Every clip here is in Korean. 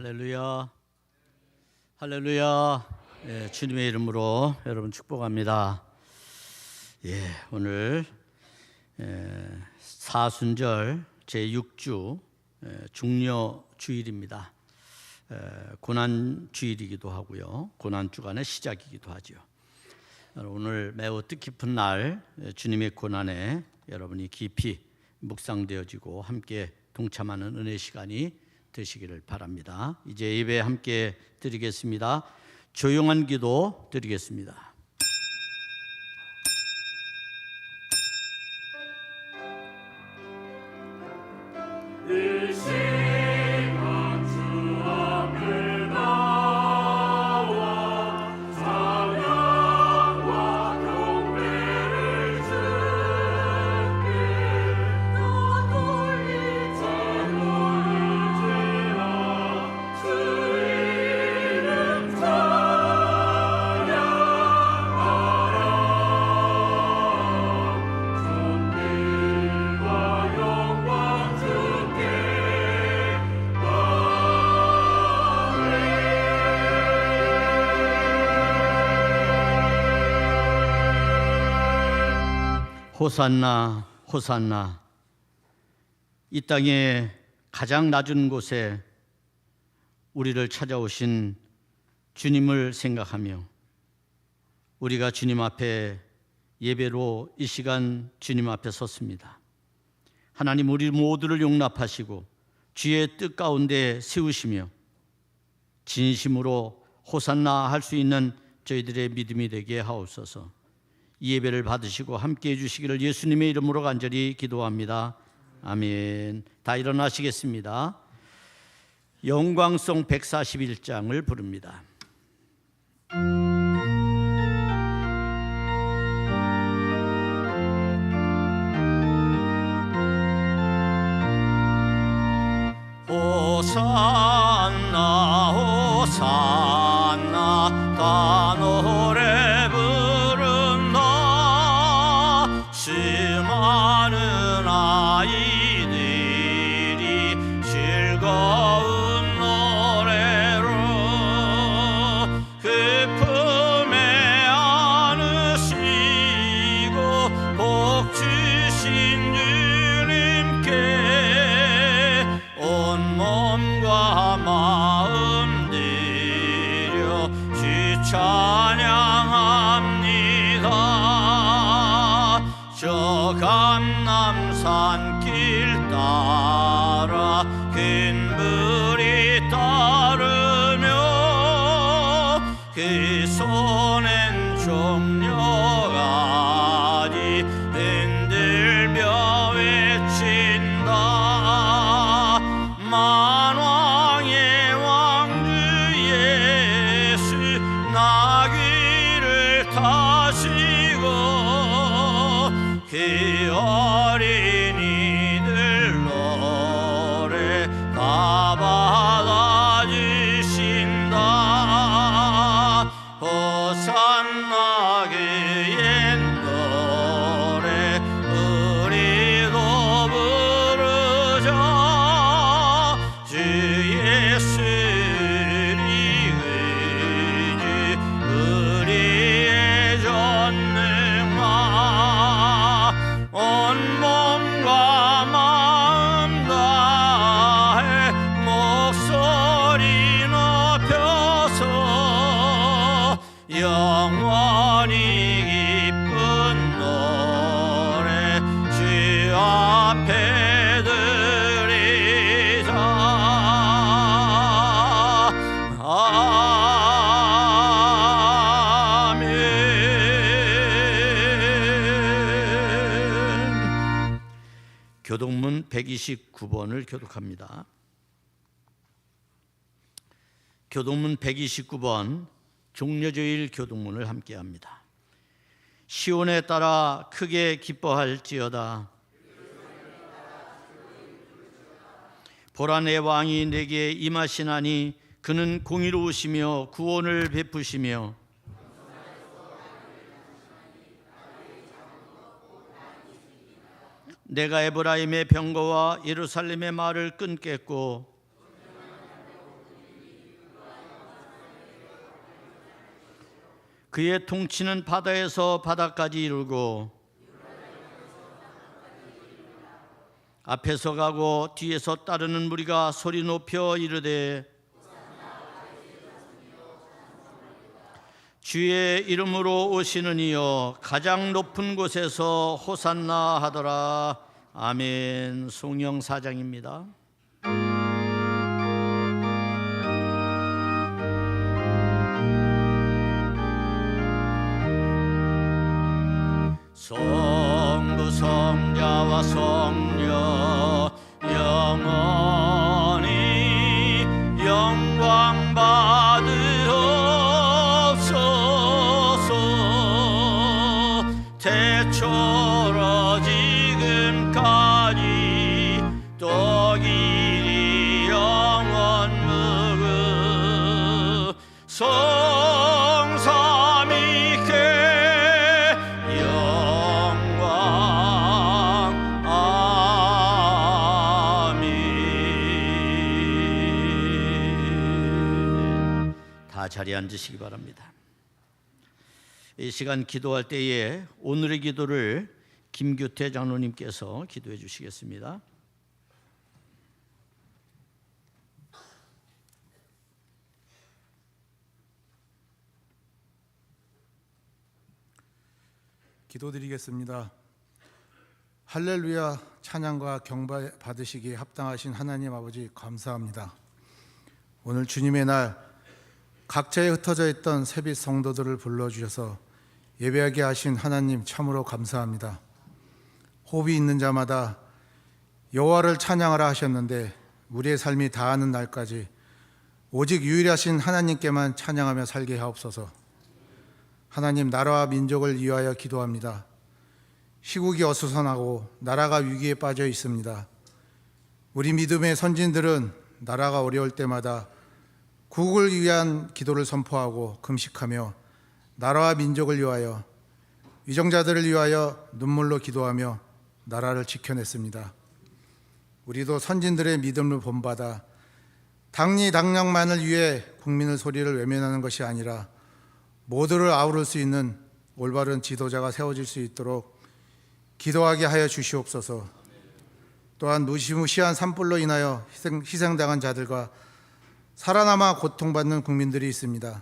할렐루야, 할렐루야. 예, 주님의 이름으로 여러분 축복합니다. 오늘 사순절 제6주 중려 주일입니다. 고난 주일이기도 하고요, 고난 주간의 시작이기도 하죠. 오늘 매우 뜻깊은 날, 주님의 고난에 여러분이 깊이 묵상되어지고 함께 동참하는 은혜 시간이 되시기를 바랍니다. 이제 예배 함께 드리겠습니다. 조용한 기도 드리겠습니다. 호산나, 호산나. 이 땅의 가장 낮은 곳에 우리를 찾아오신 주님을 생각하며 우리가 주님 앞에 예배로 이 시간 주님 앞에 섰습니다. 하나님, 우리 모두를 용납하시고 주의 뜻 가운데 세우시며 진심으로 호산나 할 수 있는 저희들의 믿음이 되게 하옵소서. 이 예배를 받으시고 함께해 주시기를 예수님의 이름으로 간절히 기도합니다. 아멘. 다 일어나시겠습니다. 영광송 141장을 부릅니다. 호산나 호산나 다 노래 부른다. 수많은 아이들이 즐거운 노래로 그 품에 안으시고 복 주신 주님께 온 몸과 마음 들여 주 찬양합니다. 저 감람산 길 따라 큰 불이 따르며 그 손엔 종려가지 흔들며 외친다. 만왕의 왕주 예수 나귀를 타시고 그 어린이들 노래 다 받아주신다. 호산나 그 옛 노래 우리도 부르자. 주 예수를 의지 우리의 전능하 온 몸과 마음 다해 목소리 높여서 영원히 기쁜 노래 주 앞에 드리자. 아멘. 교동문 129번을 교독합니다. 교동문 129번 종려주일 교동문을 함께합니다. 시온에 따라 크게 기뻐할지어다. 보라, 내 왕이 내게 임하시나니 그는 공의로우시며 구원을 베푸시며 내가 에브라임의 병거와 예루살렘의 말을 끊겠고 그의 통치는 바다에서 바다까지 이르고 앞에서 가고 뒤에서 따르는 무리가 소리 높여 이르되 주의 이름으로 오시는 이여 가장 높은 곳에서 호산나 하더라. 아멘. 성령 4장입니다. 성부 성자와 성령 영원히 영광 받으옵소서. 태초로 지금까지 또 길이 영원 무궁 성삼위께 영광. 아멘. 다 자리에 앉으시기 바랍니다. 이 시간 기도할 때에 오늘의 기도를 김규태 장로님께서 기도해 주시겠습니다. 기도드리겠습니다. 할렐루야 찬양과 경배 받으시기에 합당하신 하나님 아버지 감사합니다. 오늘 주님의 날 각자에 흩어져 있던 세빛 성도들을 불러주셔서 예배하게 하신 하나님 참으로 감사합니다. 호흡이 있는 자마다 여호와를 찬양하라 하셨는데 우리의 삶이 다하는 날까지 오직 유일하신 하나님께만 찬양하며 살게 하옵소서. 하나님, 나라와 민족을 위하여 기도합니다. 시국이 어수선하고 나라가 위기에 빠져 있습니다. 우리 믿음의 선진들은 나라가 어려울 때마다 국을 위한 기도를 선포하고 금식하며 나라와 민족을 위하여, 위정자들을 위하여 눈물로 기도하며 나라를 지켜냈습니다. 우리도 선진들의 믿음을 본받아 당리당략만을 위해 국민의 소리를 외면하는 것이 아니라 모두를 아우를 수 있는 올바른 지도자가 세워질 수 있도록 기도하게 하여 주시옵소서. 또한 무시무시한 산불로 인하여 희생당한 자들과 살아남아 고통받는 국민들이 있습니다.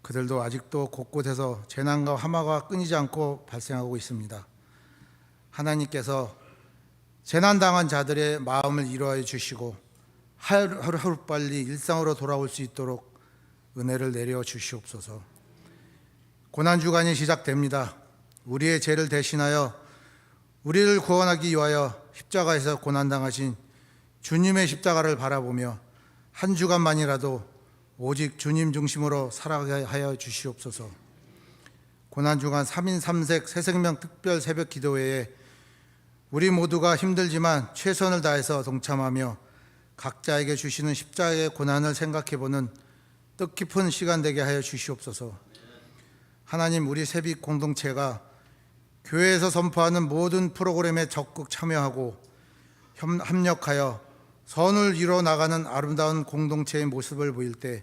그들도 아직도 곳곳에서 재난과 화마가 끊이지 않고 발생하고 있습니다. 하나님께서 재난당한 자들의 마음을 이루어 주시고 하루빨리 일상으로 돌아올 수 있도록 은혜를 내려 주시옵소서. 고난주간이 시작됩니다. 우리의 죄를 대신하여 우리를 구원하기 위하여 십자가에서 고난당하신 주님의 십자가를 바라보며 한 주간만이라도 오직 주님 중심으로 살아가게 하여 주시옵소서. 고난주간 3인 3색 새생명 특별 새벽 기도회에 우리 모두가 힘들지만 최선을 다해서 동참하며 각자에게 주시는 십자가의 고난을 생각해보는 뜻깊은 시간 되게 하여 주시옵소서. 하나님, 우리 새빛 공동체가 교회에서 선포하는 모든 프로그램에 적극 참여하고 협력하여 선을 이뤄 나가는 아름다운 공동체의 모습을 보일 때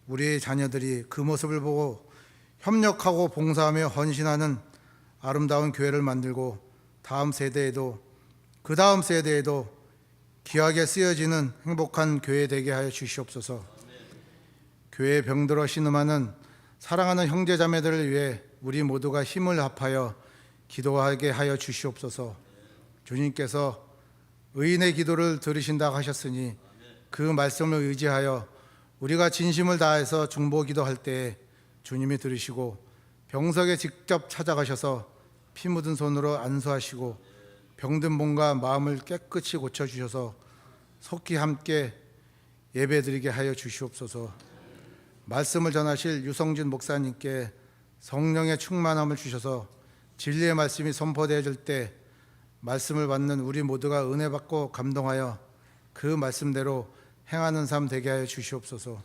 우리의 자녀들이 그 모습을 보고 협력하고 봉사하며 헌신하는 아름다운 교회를 만들고 다음 세대에도 그 다음 세대에도 귀하게 쓰여지는 행복한 교회 되게 하여 주시옵소서. 교회에 병들어 신음하는 사랑하는 형제자매들을 위해 우리 모두가 힘을 합하여 기도하게 하여 주시옵소서. 주님께서 의인의 기도를 들으신다고 하셨으니 그 말씀을 의지하여 우리가 진심을 다해서 중보기도할 때에 주님이 들으시고 병석에 직접 찾아가셔서 피 묻은 손으로 안수하시고 병든 몸과 마음을 깨끗이 고쳐주셔서 속히 함께 예배드리게 하여 주시옵소서. 말씀을 전하실 유성진 목사님께 성령의 충만함을 주셔서 진리의 말씀이 선포되어질 때 말씀을 받는 우리 모두가 은혜 받고 감동하여 그 말씀대로 행하는 삶 되게 하여 주시옵소서.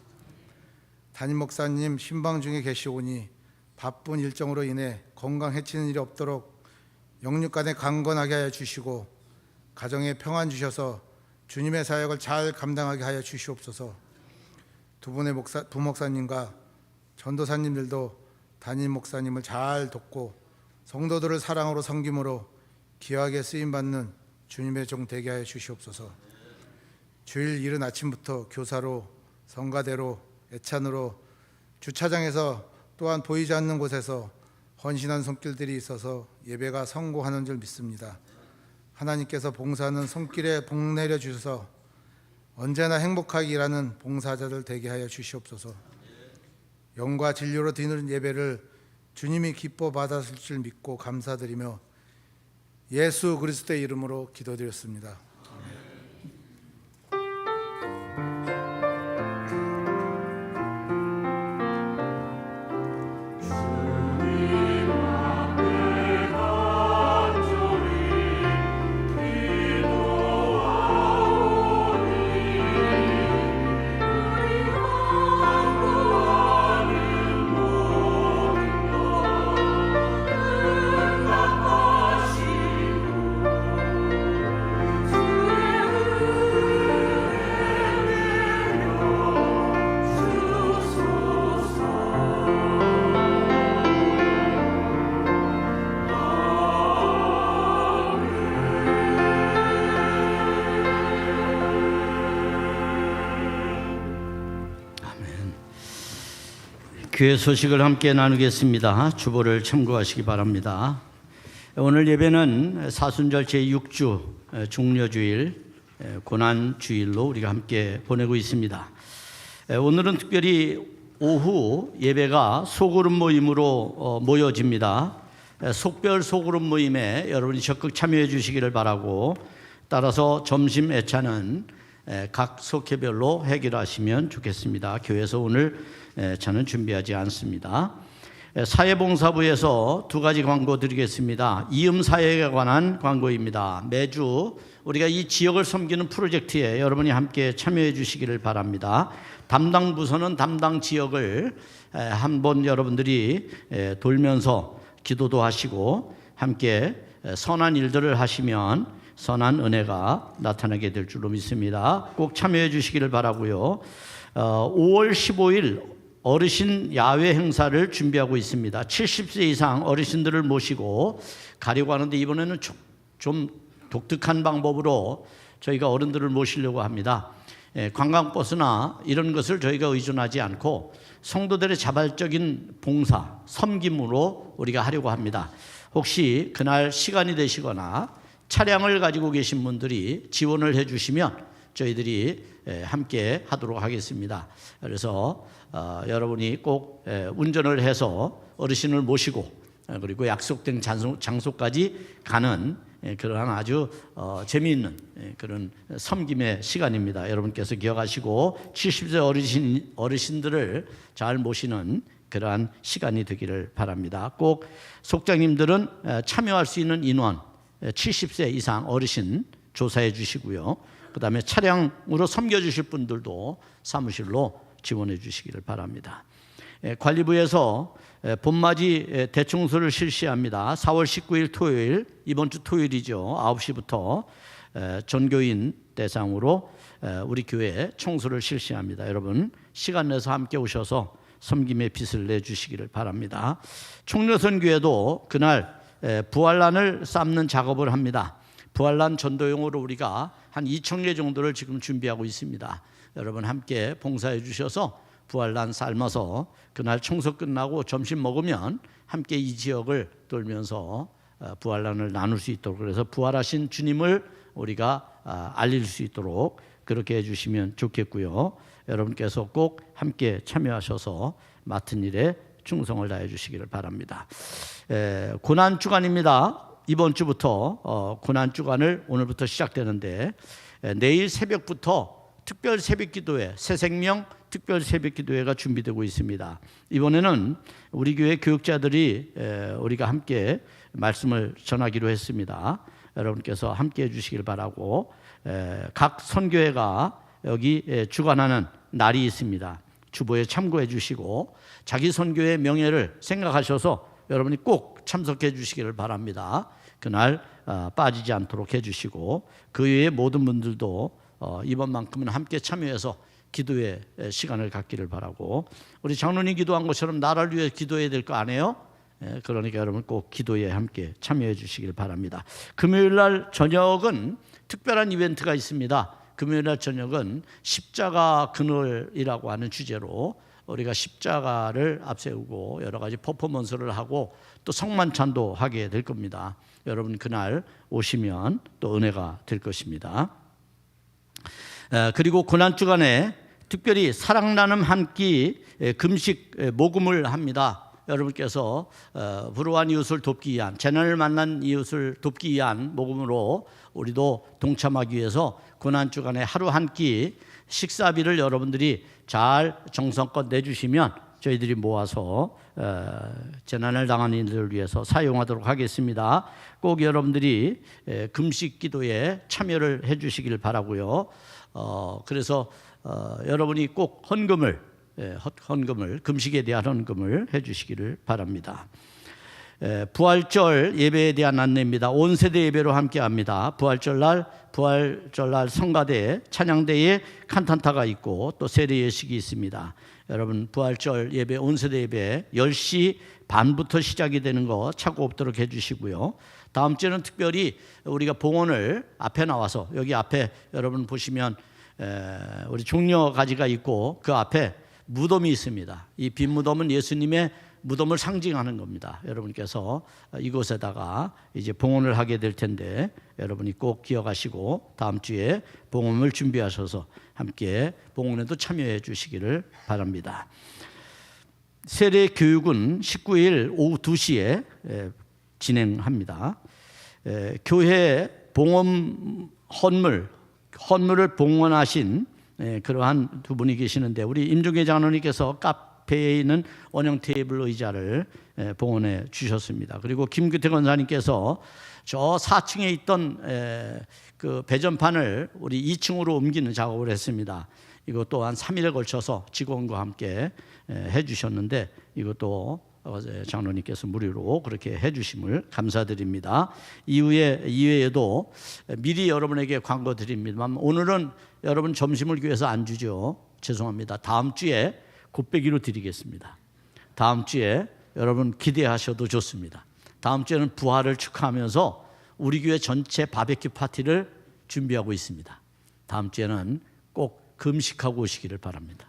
담임 목사님 신방 중에 계시오니 바쁜 일정으로 인해 건강 해치는 일이 없도록 영육간에 강건하게 하여 주시고 가정에 평안 주셔서 주님의 사역을 잘 감당하게 하여 주시옵소서. 두 분의 부목사님과 전도사님들도 담임 목사님을 잘 돕고 성도들을 사랑으로 섬김으로 귀하게 쓰임받는 주님의 종 되게 하여 주시옵소서. 주일 이른 아침부터 교사로, 성가대로, 애찬으로, 주차장에서 또한 보이지 않는 곳에서 헌신한 손길들이 있어서 예배가 성공하는 줄 믿습니다. 하나님께서 봉사하는 손길에 복 내려 주셔서 언제나 행복하게 일하는 봉사자들 되게 하여 주시옵소서. 영과 진료로 드리는 예배를 주님이 기뻐 받았을 줄 믿고 감사드리며 예수 그리스도의 이름으로 기도드렸습니다. 교회 소식을 함께 나누겠습니다. 주보를 참고하시기 바랍니다. 오늘 예배는 사순절 제6주 종려주일 고난주일로 우리가 함께 보내고 있습니다. 오늘은 특별히 오후 예배가 소그룹 모임으로 모여집니다. 속별 소그룹 모임에 여러분이 적극 참여해 주시기를 바라고, 따라서 점심 애차는 각 속회별로 해결하시면 좋겠습니다. 교회에서 오늘 저는 준비하지 않습니다. 사회봉사부에서 두 가지 광고 드리겠습니다. 이음사회에 관한 광고입니다. 매주 우리가 이 지역을 섬기는 프로젝트에 여러분이 함께 참여해 주시기를 바랍니다. 담당 부서는 담당 지역을 한번 여러분들이 돌면서 기도도 하시고 함께 선한 일들을 하시면 선한 은혜가 나타나게 될 줄로 믿습니다. 꼭 참여해 주시기를 바라고요. 5월 15일 어르신 야외 행사를 준비하고 있습니다. 70세 이상 어르신들을 모시고 가려고 하는데, 이번에는 좀 독특한 방법으로 저희가 어른들을 모시려고 합니다. 관광버스나 이런 것을 저희가 의존하지 않고 성도들의 자발적인 봉사, 섬김으로 우리가 하려고 합니다. 혹시 그날 시간이 되시거나 차량을 가지고 계신 분들이 지원을 해 주시면 저희들이 함께 하도록 하겠습니다. 그래서 여러분이 꼭 운전을 해서 어르신을 모시고 그리고 약속된 장소까지 가는 그러한 아주 재미있는 그런 섬김의 시간입니다. 여러분께서 기억하시고 70세 어르신들을 잘 모시는 그러한 시간이 되기를 바랍니다. 꼭 속장님들은 참여할 수 있는 인원 70세 이상 어르신 조사해 주시고요. 그 다음에 차량으로 섬겨주실 분들도 사무실로 지원해 주시기를 바랍니다. 관리부에서 봄맞이 대청소를 실시합니다. 4월 19일 토요일, 이번 주 토요일이죠. 9시부터 전교인 대상으로 우리 교회 청소를 실시합니다. 여러분 시간 내서 함께 오셔서 섬김의 빛을 내주시기를 바랍니다. 총려선교회도 그날 부활란을 쌓는 작업을 합니다. 부활란 전도용으로 우리가 한 2,000개 정도를 지금 준비하고 있습니다. 여러분 함께 봉사해 주셔서 부활란 삶아서 그날 청소 끝나고 점심 먹으면 함께 이 지역을 돌면서 부활란을 나눌 수 있도록, 그래서 부활하신 주님을 우리가 알릴 수 있도록 그렇게 해주시면 좋겠고요. 여러분께서 꼭 함께 참여하셔서 맡은 일에 충성을 다해 주시기를 바랍니다. 고난주간입니다. 이번 주부터 고난주간을 오늘부터 시작되는데, 내일 새벽부터 특별 새벽기도회, 새생명 특별 새벽기도회가 준비되고 있습니다. 이번에는 우리 교회 교육자들이 우리가 함께 말씀을 전하기로 했습니다. 여러분께서 함께 해주시길 바라고, 각 선교회가 여기 주관하는 날이 있습니다. 주보에 참고해 주시고 자기 선교의 명예를 생각하셔서 여러분이 꼭 참석해 주시기를 바랍니다. 그날 빠지지 않도록 해주시고, 그 외에 모든 분들도 이번만큼은 함께 참여해서 기도의 시간을 갖기를 바라고, 우리 장로님 기도한 것처럼 나라를 위해 기도해야 될 거 아니에요? 그러니까 여러분 꼭 기도에 함께 참여해 주시길 바랍니다. 금요일 날 저녁은 특별한 이벤트가 있습니다. 금요일 날 저녁은 십자가 그늘이라고 하는 주제로 우리가 십자가를 앞세우고 여러 가지 퍼포먼스를 하고 또 성만찬도 하게 될 겁니다. 여러분 그날 오시면 또 은혜가 될 것입니다. 그리고 고난주간에 특별히 사랑 나눔 한 끼 금식 모금을 합니다. 여러분께서 불우한 이웃을 돕기 위한, 재난을 만난 이웃을 돕기 위한 모금으로 우리도 동참하기 위해서 고난주간에 하루 한 끼 식사비를 여러분들이 잘 정성껏 내주시면 저희들이 모아서 재난을 당한 이들을 위해서 사용하도록 하겠습니다. 꼭 여러분들이 금식 기도에 참여를 해주시길 바라고요. 그래서 여러분이 꼭 헌금을 금식에 대한 헌금을 해주시기를 바랍니다. 부활절 예배에 대한 안내입니다. 온 세대 예배로 함께합니다. 부활절날 성가대 찬양대에 칸탄타가 있고 또 세례 예식이 있습니다. 여러분 부활절 예배 온 세대 예배 10시 반부터 시작이 되는 거 착오 없도록 해주시고요. 다음 주에는 특별히 우리가 봉헌을 앞에 나와서, 여기 앞에 여러분 보시면 우리 종려 가지가 있고 그 앞에 무덤이 있습니다. 이 빈 무덤은 예수님의 무덤을 상징하는 겁니다. 여러분께서 이곳에다가 이제 봉헌을 하게 될 텐데 여러분이 꼭 기억하시고 다음 주에 봉헌을 준비하셔서 함께 봉헌에도 참여해 주시기를 바랍니다. 세례 교육은 19일 오후 2시에 진행합니다. 교회 봉헌 헌물을 봉헌하신 그러한 두 분이 계시는데, 우리 임종계 장로님께서 카페에 있는 원형 테이블 의자를 봉헌해 주셨습니다. 그리고 김규태 권사님께서 저 4층에 있던 그 배전판을 우리 2층으로 옮기는 작업을 했습니다. 이것 또한 3일에 걸쳐서 직원과 함께 해주셨는데 이것도 장로님께서 무료로 그렇게 해주심을 감사드립니다. 이외에도 미리 여러분에게 광고 드립니다만 오늘은 여러분 점심을 교회에서 안 주죠. 죄송합니다. 다음 주에 곱빼기로 드리겠습니다. 다음 주에 여러분 기대하셔도 좋습니다. 다음 주에는 부활을 축하하면서 우리 교회 전체 바베큐 파티를 준비하고 있습니다. 다음 주에는 꼭 금식하고 오시기를 바랍니다.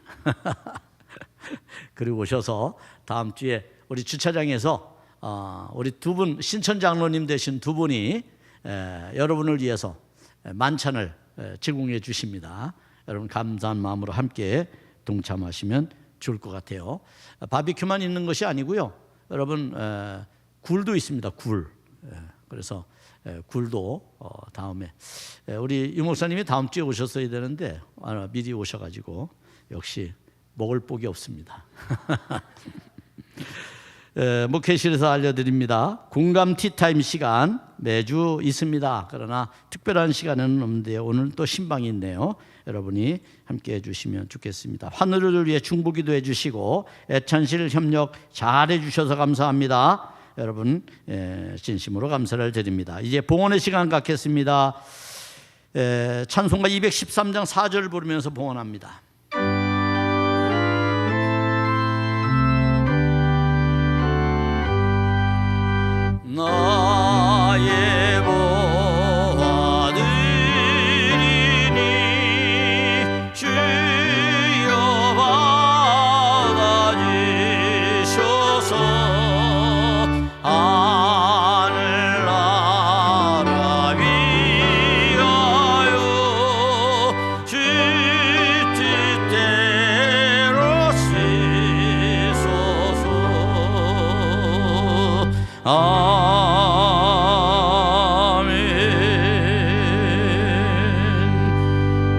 그리고 오셔서 다음 주에 우리 주차장에서 우리 두 분 신천 장로님 되신 두 분이 여러분을 위해서 만찬을 제공해 주십니다. 여러분 감사한 마음으로 함께 동참하시면 좋을 것 같아요. 바비큐만 있는 것이 아니고요. 여러분 굴도 있습니다. 굴. 그래서 굴도 다음에 우리 유 목사님이 다음 주에 오셨어야 되는데 미리 오셔가지고 역시 먹을 복이 없습니다. 목회실에서 알려드립니다. 공감 티타임 시간 매주 있습니다. 그러나 특별한 시간은 없는데요. 오늘 또 신방이 있네요. 여러분이 함께 해주시면 좋겠습니다. 환우를 위해 중보기도 해주시고 애찬실 협력 잘 해주셔서 감사합니다. 여러분 진심으로 감사를 드립니다. 이제 봉헌의 시간 갖겠습니다. 찬송가 213장 4절 부르면서 봉헌합니다. 나의 보아들이니 주여 받아주셔서 하늘나라 위하여 주 뜻대로 쓰소서.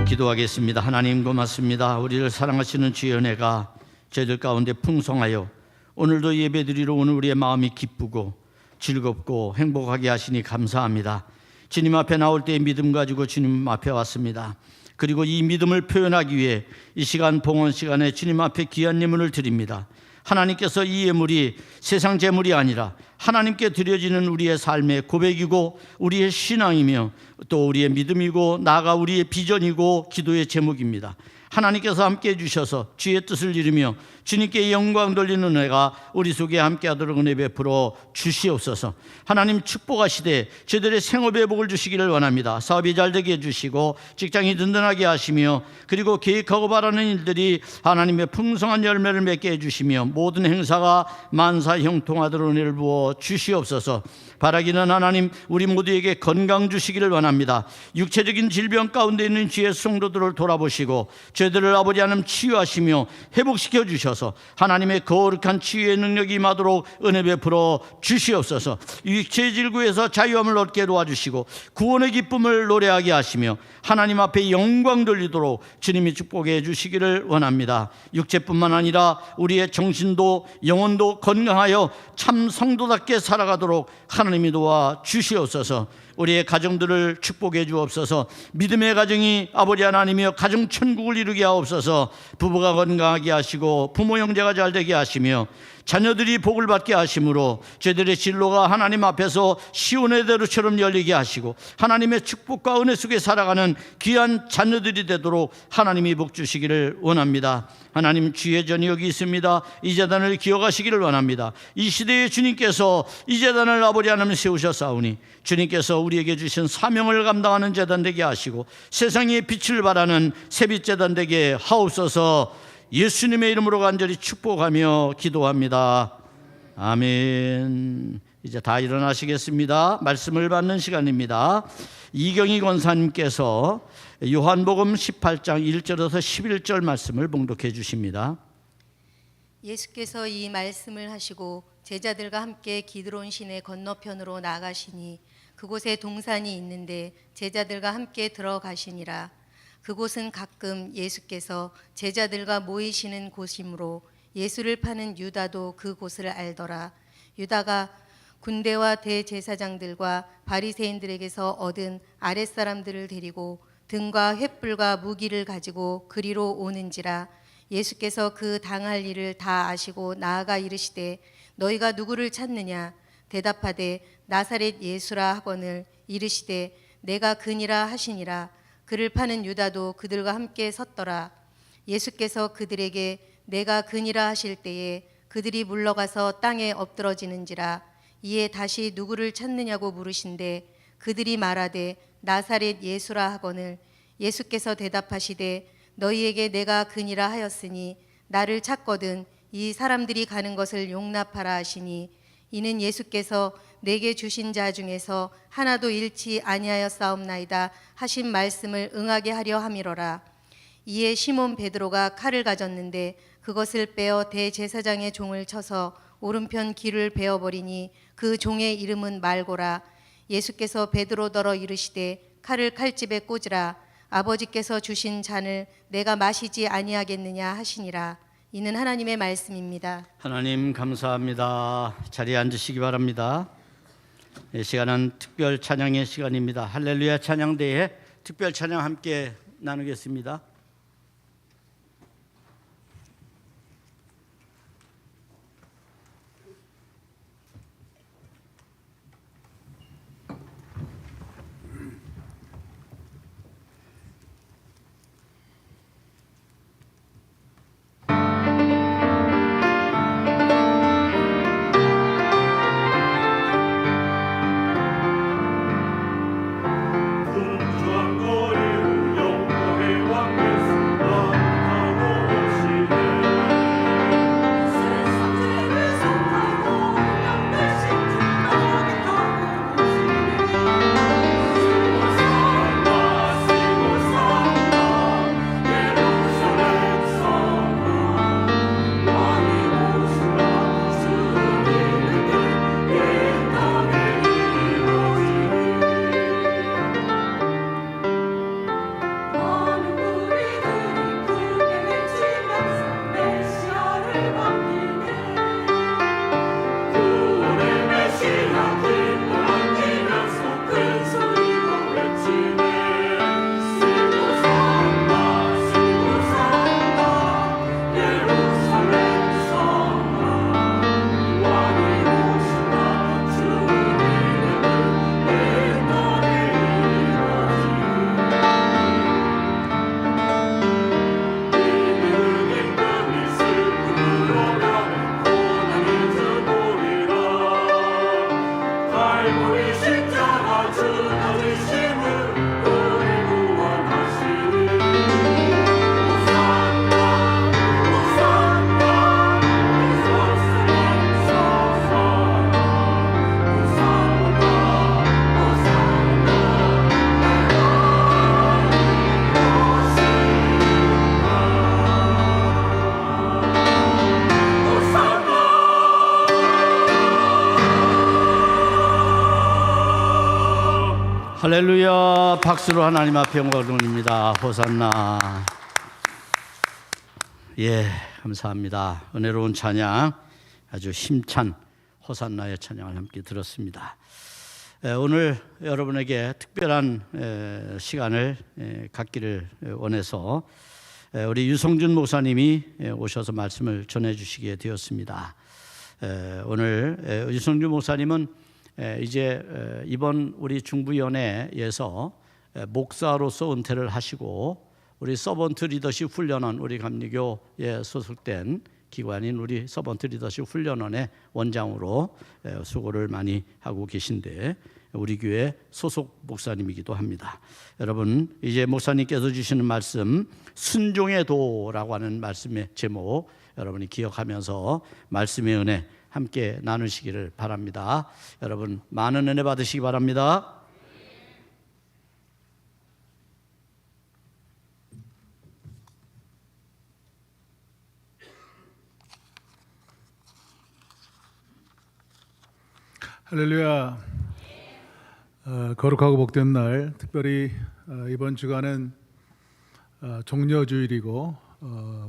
기도하겠습니다. 하나님 고맙습니다. 우리를 사랑하시는 주의 은혜가 저희들 가운데 풍성하여 오늘도 예배드리러 오는 우리의 마음이 기쁘고 즐겁고 행복하게 하시니 감사합니다. 주님 앞에 나올 때의 믿음 가지고 주님 앞에 왔습니다. 그리고 이 믿음을 표현하기 위해 이 시간 봉헌 시간에 주님 앞에 귀한 예물을 드립니다. 하나님께서 이 예물이 세상 재물이 아니라 하나님께 드려지는 우리의 삶의 고백이고 우리의 신앙이며 또 우리의 믿음이고 나아가 우리의 비전이고 기도의 제목입니다. 하나님께서 함께해 주셔서 주의 뜻을 이루며 주님께 영광 돌리는 은혜가 우리 속에 함께하도록 은혜 베풀어 주시옵소서. 하나님 축복하시되 저들의 생업에 복을 주시기를 원합니다. 사업이 잘 되게 해주시고 직장이 든든하게 하시며 그리고 계획하고 바라는 일들이 하나님의 풍성한 열매를 맺게 해주시며 모든 행사가 만사형통하도록 은혜를 부어 주시옵소서. 바라기는 하나님 우리 모두에게 건강 주시기를 원합니다. 육체적인 질병 가운데 있는 주의 성도들을 돌아보시고 저들을 아버지 하나님 치유하시며 회복시켜 주셔서 하나님의 거룩한 치유의 능력이 임하도록 은혜 베풀어 주시옵소서. 육체의 질구에서 자유함을 얻게 도와주시고 구원의 기쁨을 노래하게 하시며 하나님 앞에 영광 돌리도록 주님이 축복해 주시기를 원합니다. 육체뿐만 아니라 우리의 정신도 영혼도 건강하여 참 성도답게 살아가도록 하나님이 도와 주시옵소서. 우리의 가정들을 축복해 주옵소서. 믿음의 가정이 아버지 하나님이여 가정 천국을 이루게 하옵소서. 부부가 건강하게 하시고 부모 형제가 잘 되게 하시며 자녀들이 복을 받게 하심으로 저들의 진로가 하나님 앞에서 시온의 대로처럼 열리게 하시고 하나님의 축복과 은혜 속에 살아가는 귀한 자녀들이 되도록 하나님이 복 주시기를 원합니다. 하나님 주의 전이 여기 있습니다. 이 제단을 기억하시기를 원합니다. 이 시대에 주님께서 이 제단을 아버지 하나님 세우셨사오니 주님께서 우리에게 주신 사명을 감당하는 제단 되게 하시고 세상의 빛을 발하는 새빛 제단 되게 하옵소서. 예수님의 이름으로 간절히 축복하며 기도합니다. 아멘. 이제 다 일어나시겠습니다. 말씀을 받는 시간입니다. 이경희 권사님께서 요한복음 18장 1절에서 11절 말씀을 봉독해 주십니다. 예수께서 이 말씀을 하시고 제자들과 함께 기드론 시내 건너편으로 나가시니 그곳에 동산이 있는데 제자들과 함께 들어가시니라. 그곳은 가끔 예수께서 제자들과 모이시는 곳이므로 예수를 파는 유다도 그곳을 알더라. 유다가 군대와 대제사장들과 바리새인들에게서 얻은 아랫사람들을 데리고 등과 횃불과 무기를 가지고 그리로 오는지라. 예수께서 그 당할 일을 다 아시고 나아가 이르시되 너희가 누구를 찾느냐? 대답하되 나사렛 예수라 하거늘 이르시되 내가 그니라 하시니라. 그를 파는 유다도 그들과 함께 섰더라. 예수께서 그들에게 내가 그니라 하실 때에 그들이 물러가서 땅에 엎드러지는지라. 이에 다시 누구를 찾느냐고 물으신대 그들이 말하되 나사렛 예수라 하거늘 예수께서 대답하시되 너희에게 내가 그니라 하였으니 나를 찾거든 이 사람들이 가는 것을 용납하라 하시니 이는 예수께서 내게 주신 자 중에서 하나도 잃지 아니하였사옵나이다 하신 말씀을 응하게 하려 함이로라. 이에 시몬 베드로가 칼을 가졌는데 그것을 빼어 대제사장의 종을 쳐서 오른편 귀를 베어버리니 그 종의 이름은 말고라. 예수께서 베드로더러 이르시되 칼을 칼집에 꽂으라. 아버지께서 주신 잔을 내가 마시지 아니하겠느냐 하시니라. 이는 하나님의 말씀입니다. 하나님 감사합니다. 자리에 앉으시기 바랍니다. 이 시간은 특별 찬양의 시간입니다. 할렐루야 찬양대에 특별 찬양 함께 나누겠습니다. 풍주한 거리로 영광의 왕 할렐루야. 박수로 하나님 앞에 영광을 돌립니다. 호산나. 예, 감사합니다. 은혜로운 찬양, 아주 힘찬 호산나의 찬양을 함께 들었습니다. 오늘 여러분에게 특별한 시간을 갖기를 원해서 우리 유성준 목사님이 오셔서 말씀을 전해주시게 되었습니다. 오늘 유성준 목사님은 이제 이번 우리 중부위원회에서 목사로서 은퇴를 하시고 우리 서번트 리더십 훈련원, 우리 감리교에 소속된 기관인 우리 서번트 리더십 훈련원의 원장으로 수고를 많이 하고 계신데 우리 교회 소속 목사님이기도 합니다. 여러분, 이제 목사님께서 주시는 말씀, 순종의 도라고 하는 말씀의 제목 여러분이 기억하면서 말씀의 은혜 함께 나누시기를 바랍니다. 여러분, 많은 은혜 받으시기 바랍니다. 할렐루야. 거룩하고 복된 날, 특별히 이번 주간은 종려주일이고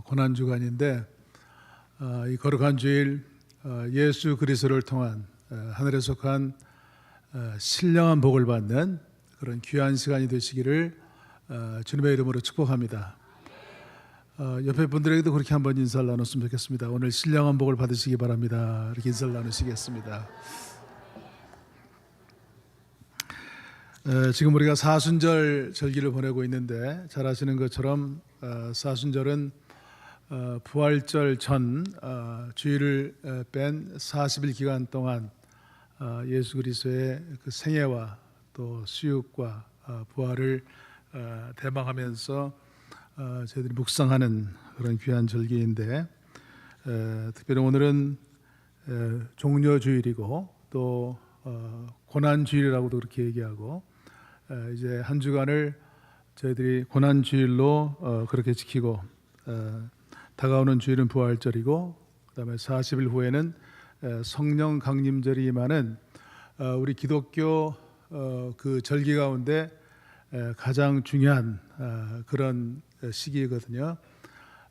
고난주간인데 이 거룩한 주일 예수 그리스도를 통한 하늘에 속한 신령한 복을 받는 그런 귀한 시간이 되시기를 주님의 이름으로 축복합니다. 옆에 분들에게도 그렇게 한번 인사를 나눴으면 좋겠습니다. 오늘 신령한 복을 받으시기 바랍니다. 이렇게 인사를 나누시겠습니다. 지금 우리가 사순절 절기를 보내고 있는데 잘 아시는 것처럼 사순절은 부활절 전 주일을 뺀 40일 기간 동안 예수 그리스도의 그 생애와 또 수육과 부활을 대망하면서 저희들이 묵상하는 그런 귀한 절기인데 특별히 오늘은 종려주일이고 또 고난주일이라고도 그렇게 얘기하고 이제 한 주간을 저희들이 고난주일로 그렇게 지키고 다가오는 주일은 부활절이고 그다음에 40일 후에는 성령 강림절이 임하는 우리 기독교 그 절기 가운데 가장 중요한 그런 시기거든요.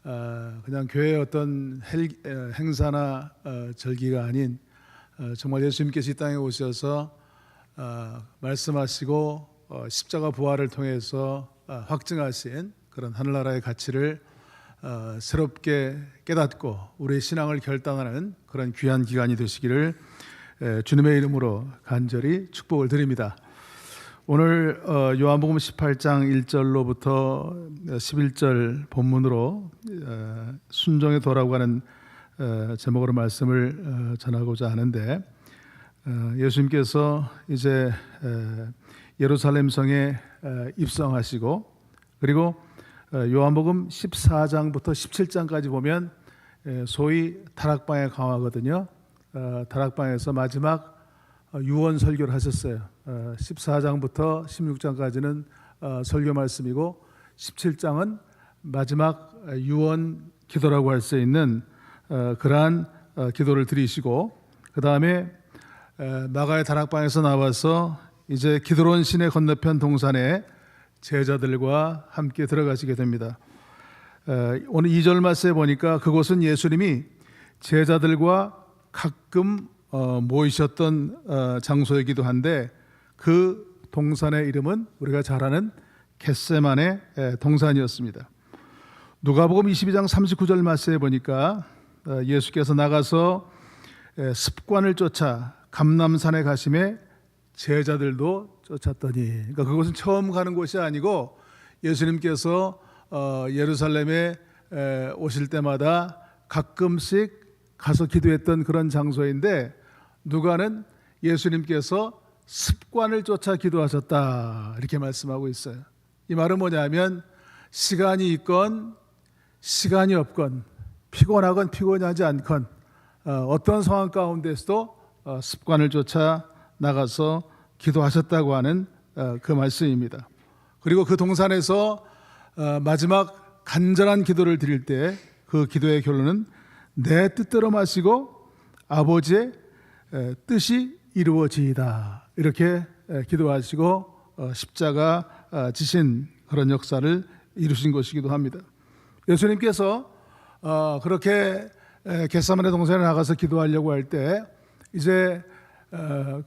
그냥 교회의 어떤 행사나 절기가 아닌 정말 예수님께서 이 땅에 오셔서 말씀하시고 십자가 부활을 통해서 확증하신 그런 하늘나라의 가치를 새롭게 깨닫고 우리의 신앙을 결단하는 그런 귀한 기간이 되시기를 주님의 이름으로 간절히 축복을 드립니다. 오늘 요한복음 18장 1절로부터 11절 본문으로 순종의 도라고 하는 제목으로 말씀을 전하고자 하는데 예수님께서 이제 예루살렘 성에 입성하시고 그리고 요한복음 14장부터 17장까지 보면 소위 다락방의 강화거든요. 다락방에서 마지막 유언 설교를 하셨어요. 14장부터 16장까지는 설교 말씀이고 17장은 마지막 유언 기도라고 할 수 있는 그러한 기도를 드리시고 그 다음에 마가의 다락방에서 나와서 이제 기드론 시내 건너편 동산에 제자들과 함께 들어가시게 됩니다. 오늘 2절 말씀에 보니까 그곳은 예수님이 제자들과 가끔 모이셨던 장소이기도 한데 그 동산의 이름은 우리가 잘 아는 겟세마네 동산이었습니다. 누가복음 22장 39절 말씀에 보니까 예수께서 나가서 습관을 쫓아 감람산에 가심에 제자들도 쫓았더니, 그러니까 그것은 처음 가는 곳이 아니고 예수님께서 예루살렘에 오실 때마다 가끔씩 가서 기도했던 그런 장소인데 누가는 예수님께서 습관을 쫓아 기도하셨다 이렇게 말씀하고 있어요. 이 말은 뭐냐면 시간이 있건 시간이 없건 피곤하건 피곤하지 않건 어떤 상황 가운데서도 습관을 쫓아 나가서 기도하셨다고 하는 그 말씀입니다. 그리고 그 동산에서 마지막 간절한 기도를 드릴 때 그 기도의 결론은 내 뜻대로 마시고 아버지의 뜻이 이루어지이다 이렇게 기도하시고 십자가 지신 그런 역사를 이루신 것이기도 합니다. 예수님께서 그렇게 겟세마네 동산에 나가서 기도하려고 할 때 이제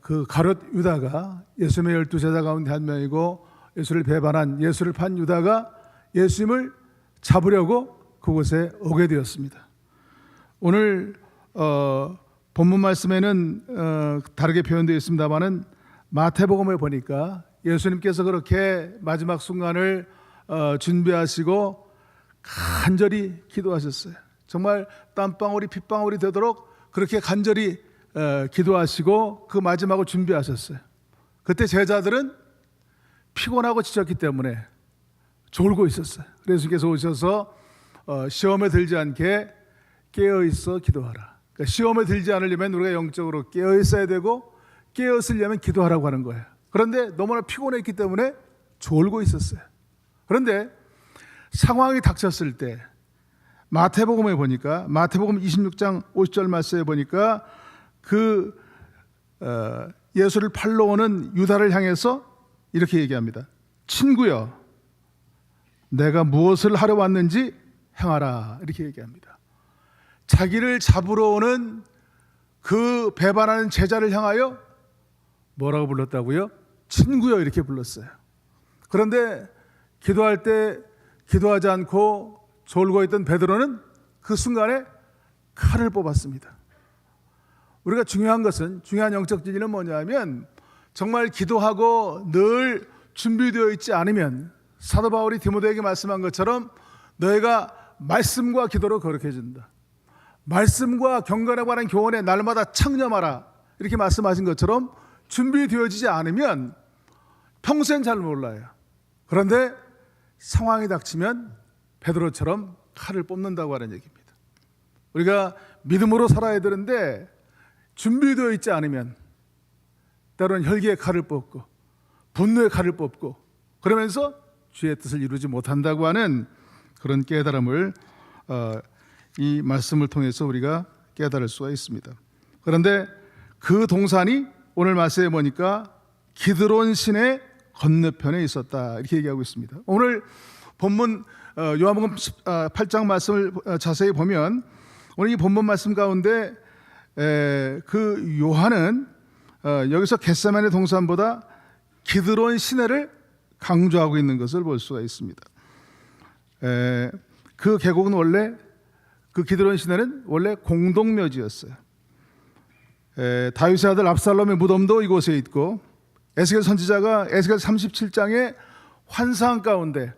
그 가룟 유다가 예수님의 12제자 가운데 한 명이고 예수를 배반한 예수를 판 유다가 예수님을 잡으려고 그곳에 오게 되었습니다. 오늘 본문 말씀에는 다르게 표현되어 있습니다만은 마태복음에 보니까 예수님께서 그렇게 마지막 순간을 준비하시고 간절히 기도하셨어요. 정말 땀방울이 핏방울이 되도록 그렇게 간절히 기도하시고 그 마지막을 준비하셨어요. 그때 제자들은 피곤하고 지쳤기 때문에 졸고 있었어요. 그래서 예수님께서 오셔서 시험에 들지 않게 깨어있어 기도하라. 그러니까 시험에 들지 않으려면 우리가 영적으로 깨어있어야 되고 깨어있으려면 기도하라고 하는 거예요. 그런데 너무나 피곤했기 때문에 졸고 있었어요. 그런데 상황이 닥쳤을 때 마태복음에 보니까 마태복음 26장 50절 말씀에 보니까 그 예수를 팔러 오는 유다를 향해서 이렇게 얘기합니다. 친구여, 내가 무엇을 하러 왔는지 행하라. 이렇게 얘기합니다. 자기를 잡으러 오는 그 배반하는 제자를 향하여 뭐라고 불렀다고요? 친구여 이렇게 불렀어요. 그런데 기도할 때 기도하지 않고 졸고 있던 베드로는 그 순간에 칼을 뽑았습니다. 우리가 중요한 영적 진리는 뭐냐면 정말 기도하고 늘 준비되어 있지 않으면 사도 바울이 디모데에게 말씀한 것처럼 너희가 말씀과 기도로 거룩해진다. 말씀과 경건에 관한 교훈에 날마다 창념하라. 이렇게 말씀하신 것처럼 준비되어지지 않으면 평생 잘 몰라요. 그런데 상황이 닥치면 베드로처럼 칼을 뽑는다고 하는 얘기입니다. 우리가 믿음으로 살아야 되는데 준비되어 있지 않으면 때로는 혈기의 칼을 뽑고 분노의 칼을 뽑고 그러면서 주의 뜻을 이루지 못한다고 하는 그런 깨달음을 이 말씀을 통해서 우리가 깨달을 수가 있습니다. 그런데 그 동산이 오늘 말씀에 보니까 기드론 시내 건너편에 있었다 이렇게 얘기하고 있습니다. 오늘 본문 요한복음 8장 말씀을 자세히 보면 오늘 이 본문 말씀 가운데 그 요한은 여기서 겟세마네 동산보다 기드론 시내를 강조하고 있는 것을 볼 수가 있습니다. 그 계곡은 원래 그 기드론 시내는 원래 공동묘지였어요. 다윗의 아들 압살롬의 무덤도 이곳에 있고 에스겔 선지자가 에스겔 37장의 환상 가운데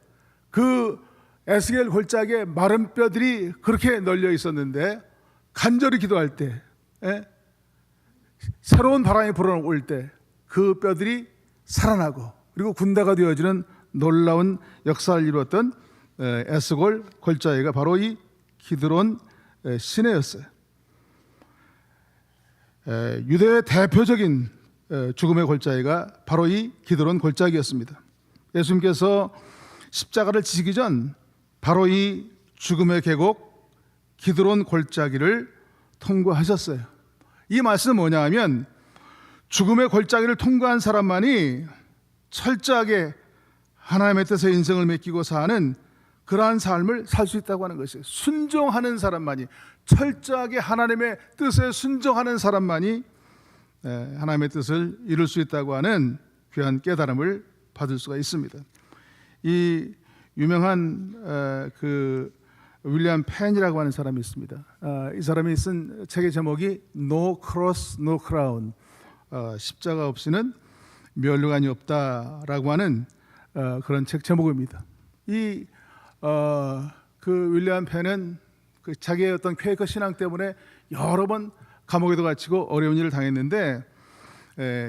그 에스겔 골짜기에 마른 뼈들이 그렇게 널려 있었는데 간절히 기도할 때 새로운 바람이 불어올 때 그 뼈들이 살아나고 그리고 군대가 되어지는 놀라운 역사를 이루었던 에스겔 골짜기가 바로 이 기드론 시내였어요. 유대의 대표적인 죽음의 골짜기가 바로 이 기드론 골짜기였습니다. 예수님께서 십자가를 지시기 전 바로 이 죽음의 계곡 기드론 골짜기를 통과하셨어요. 이 말씀은 뭐냐 하면 죽음의 골짜기를 통과한 사람만이 철저하게 하나님의 뜻에 인생을 맡기고 사는 그러한 삶을 살 수 있다고 하는 것이에요. 순종하는 사람만이, 철저하게 하나님의 뜻에 순종하는 사람만이 하나님의 뜻을 이룰 수 있다고 하는 귀한 깨달음을 받을 수가 있습니다. 이 유명한 그 윌리엄 펜이라고 하는 사람이 있습니다. 이 사람이 쓴 책의 제목이 No Cross, No Crown, 십자가 없이는 면류관이 없다라고 하는 그런 책 제목입니다. 이 그 윌리엄 펜은 그 자기의 어떤 퀘이커 신앙 때문에 여러 번 감옥에도 갇히고 어려운 일을 당했는데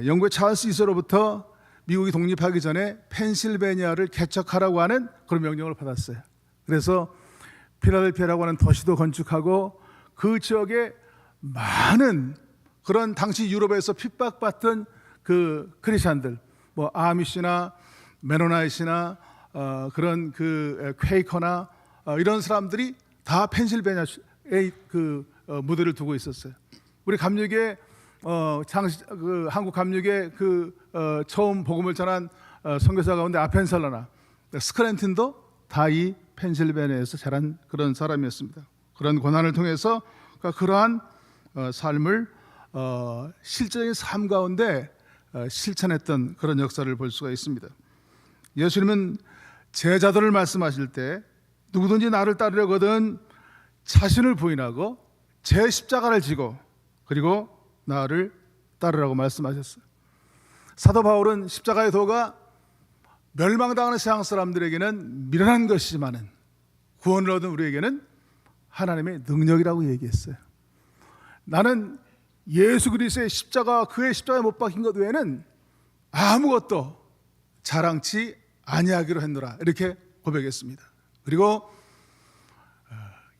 영국의 찰스 2세로부터 미국이 독립하기 전에 펜실베니아를 개척하라고 하는 그런 명령을 받았어요. 그래서 필라델피아라고 하는 도시도 건축하고 그 지역에 많은 그런 당시 유럽에서 핍박받던 그 크리스천들, 뭐 아미시나 메노나이트나 그런 그 퀘이커나 이런 사람들이 다 펜실베니아에 그 무대를 두고 있었어요. 우리 감리교회 그 한국 감리교회 그 처음 복음을 전한 선교사 가운데 아펜셀러나 스크랜튼도 다 이 펜실베니아에서 자란 그런 사람이었습니다. 그런 고난을 통해서 그러한 삶을 실제적인 삶 가운데 실천했던 그런 역사를 볼 수가 있습니다. 예수님은 제자들을 말씀하실 때 누구든지 나를 따르려거든 자신을 부인하고 제 십자가를 지고 그리고 나를 따르라고 말씀하셨어요. 사도 바울은 십자가의 도가 멸망당하는 세상 사람들에게는 미련한 것이지만은 구원을 얻은 우리에게는 하나님의 능력이라고 얘기했어요. 나는 예수 그리스도의 십자가, 그의 십자가에 못 박힌 것 외에는 아무것도 자랑치 아니하기로 했노라, 이렇게 고백했습니다. 그리고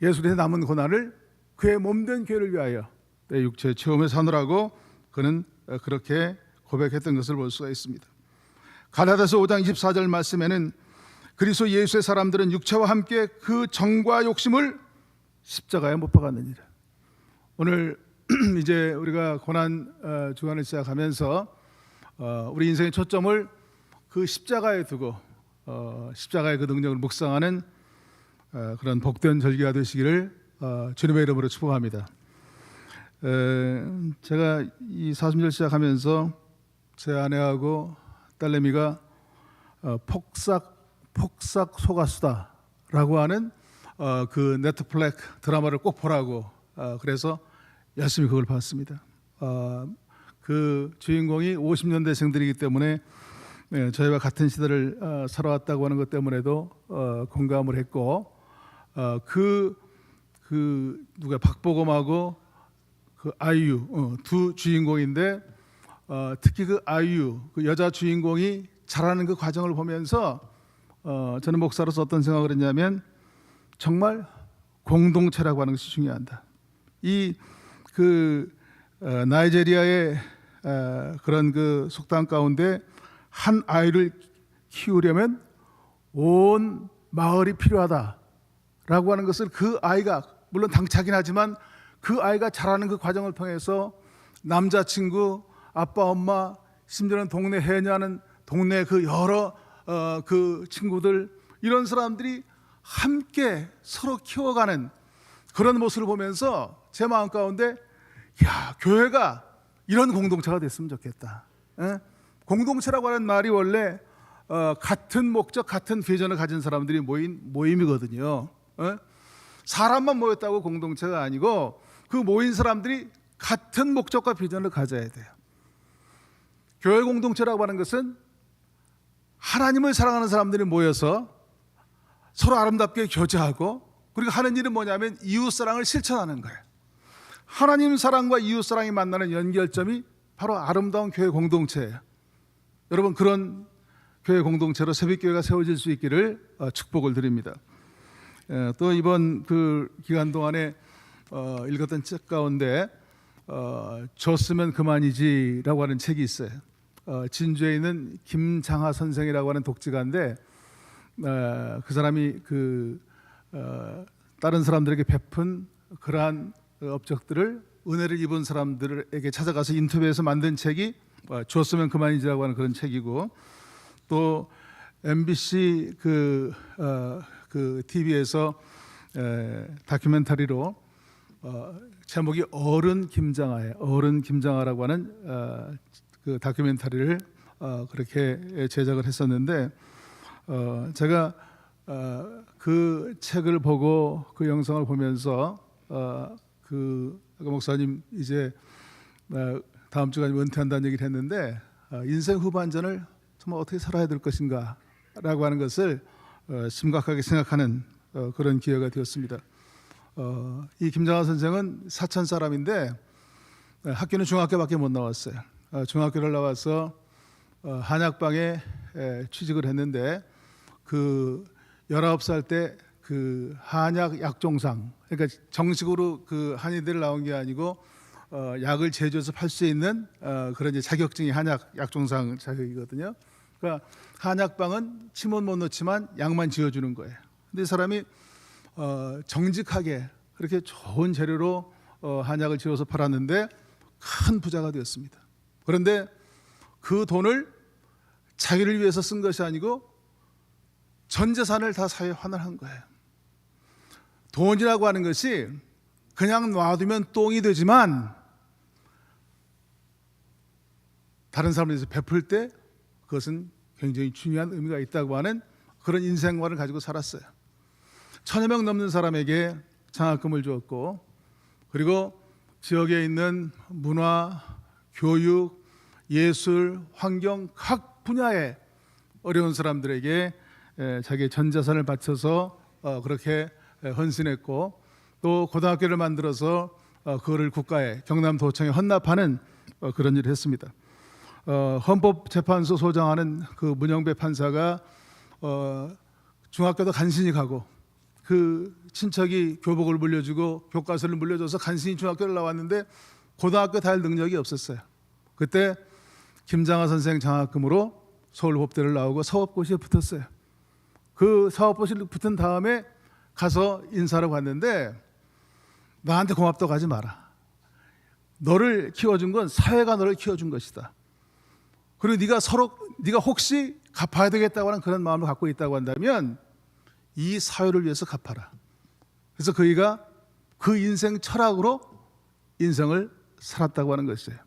예수 그리스도의 남은 고난을 그의 몸된 교회를 위하여 내 육체의 체험에 사느라고 그는 그렇게 고백했던 것을 볼 수가 있습니다. 갈라디아서 5장 24절 말씀에는 그리스도 예수의 사람들은 육체와 함께 그 정과 욕심을 십자가에 못 박았느니라. 오늘 이제 우리가 고난 주간을 시작하면서 우리 인생의 초점을 그 십자가에 두고 십자가의 그 능력을 묵상하는 그런 복된 절기가 되시기를 주님의 이름으로 축복합니다. 제가 이 사순절 시작하면서 제 아내하고 딸내미가 폭삭 소가수다라고 하는 그 넷플릭스 드라마를 꼭 보라고 그래서 열심히 그걸 봤습니다. 그 주인공이 50년대생들이기 때문에 저희와 같은 시대를 살아왔다고 하는 것 때문에도 공감을 했고 누가 박보검하고 그 아이유 두 주인공인데 특히 그 아이유 그 여자 주인공이 자라는 그 과정을 보면서 저는 목사로서 어떤 생각을 했냐면 정말 공동체라고 하는 것이 중요하다. 이 그 나이제리아의 그런 그 속담 가운데 한 아이를 키우려면 온 마을이 필요하다라고 하는 것을 그 아이가 물론 당차긴 하지만 그 아이가 자라는 그 과정을 통해서 남자친구, 아빠, 엄마, 심지어는 동네 해녀하는 동네 그 여러 그 친구들 이런 사람들이 함께 서로 키워가는 그런 모습을 보면서 제 마음 가운데 야, 교회가 이런 공동체가 됐으면 좋겠다. 공동체라고 하는 말이 원래 같은 목적, 같은 비전을 가진 사람들이 모인 모임이거든요. 사람만 모였다고 공동체가 아니고 그 모인 사람들이 같은 목적과 비전을 가져야 돼요. 교회 공동체라고 하는 것은 하나님을 사랑하는 사람들이 모여서 서로 아름답게 교제하고 그리고 하는 일은 뭐냐면 이웃사랑을 실천하는 거예요. 하나님 사랑과 이웃사랑이 만나는 연결점이 바로 아름다운 교회 공동체예요. 여러분 그런 교회 공동체로 새벽교회가 세워질 수 있기를 축복을 드립니다. 또 이번 그 기간 동안에 읽었던 책 가운데 줬으면 그만이지라고 하는 책이 있어요. 진주에 있는 김장하 선생이라고 하는 독지가인데 그 사람이 다른 사람들에게 베푼 그러한 업적들을 은혜를 입은 사람들에게 찾아가서 인터뷰해서 만든 책이 줬으면 그만이지라고 하는 그런 책이고 또 MBC 그 TV에서 다큐멘터리로 제목이 어른 김장하예요. 어른 김장하라고 하는 그 다큐멘터리를 그렇게 제작을 했었는데 제가 그 책을 보고 그 영상을 보면서 그 목사님 이제 다음 주가 은퇴한다는 얘기를 했는데 인생 후반전을 정말 어떻게 살아야 될 것인가라고 하는 것을 심각하게 생각하는 그런 기회가 되었습니다. 이 김장하 선생은 사천 사람인데 학교는 중학교밖에 못 나왔어요. 중학교를 나와서 한약방에 취직을 했는데 그 19살 때 그 한약 약종상 그러니까 정식으로 그 한의대를 나온 게 아니고 약을 제조해서 팔 수 있는 그런 이제 자격증이 한약 약종상 자격이거든요. 그러니까 한약방은 침원 못 넣지만 약만 지어주는 거예요. 근데 이 사람이 정직하게 그렇게 좋은 재료로 한약을 지어서 팔았는데 큰 부자가 되었습니다. 그런데 그 돈을 자기를 위해서 쓴 것이 아니고 전 재산을 다 사회에 환원한 거예요. 돈이라고 하는 것이 그냥 놔두면 똥이 되지만 다른 사람에 대해서 베풀 때 그것은 굉장히 중요한 의미가 있다고 하는 그런 인생관을 가지고 살았어요. 1000여 명 넘는 사람에게 장학금을 주었고, 그리고 지역에 있는 문화, 교육, 예술, 환경 각 분야의 어려운 사람들에게 자기의 전 재산을 바쳐서 그렇게 헌신했고, 또 고등학교를 만들어서 그거를 국가에 경남도청에 헌납하는 그런 일을 했습니다. 헌법재판소 소장하는 그 문영배 판사가 중학교도 간신히 가고 그 친척이 교복을 물려주고 교과서를 물려줘서 간신히 중학교를 나왔는데 고등학교 다닐 능력이 없었어요. 그때 김장하 선생 장학금으로 서울법대를 나오고 사법고시에 붙었어요. 그 사법고시를 붙은 다음에 가서 인사를 갔는데 나한테 고맙다고 하지 마라. 너를 키워준 건 사회가 너를 키워준 것이다. 그리고 네가 혹시 갚아야 되겠다고 하는 그런 마음을 갖고 있다고 한다면 이 사회를 위해서 갚아라. 그래서 그이가 그 인생 철학으로 인생을 살았다고 하는 것이에요.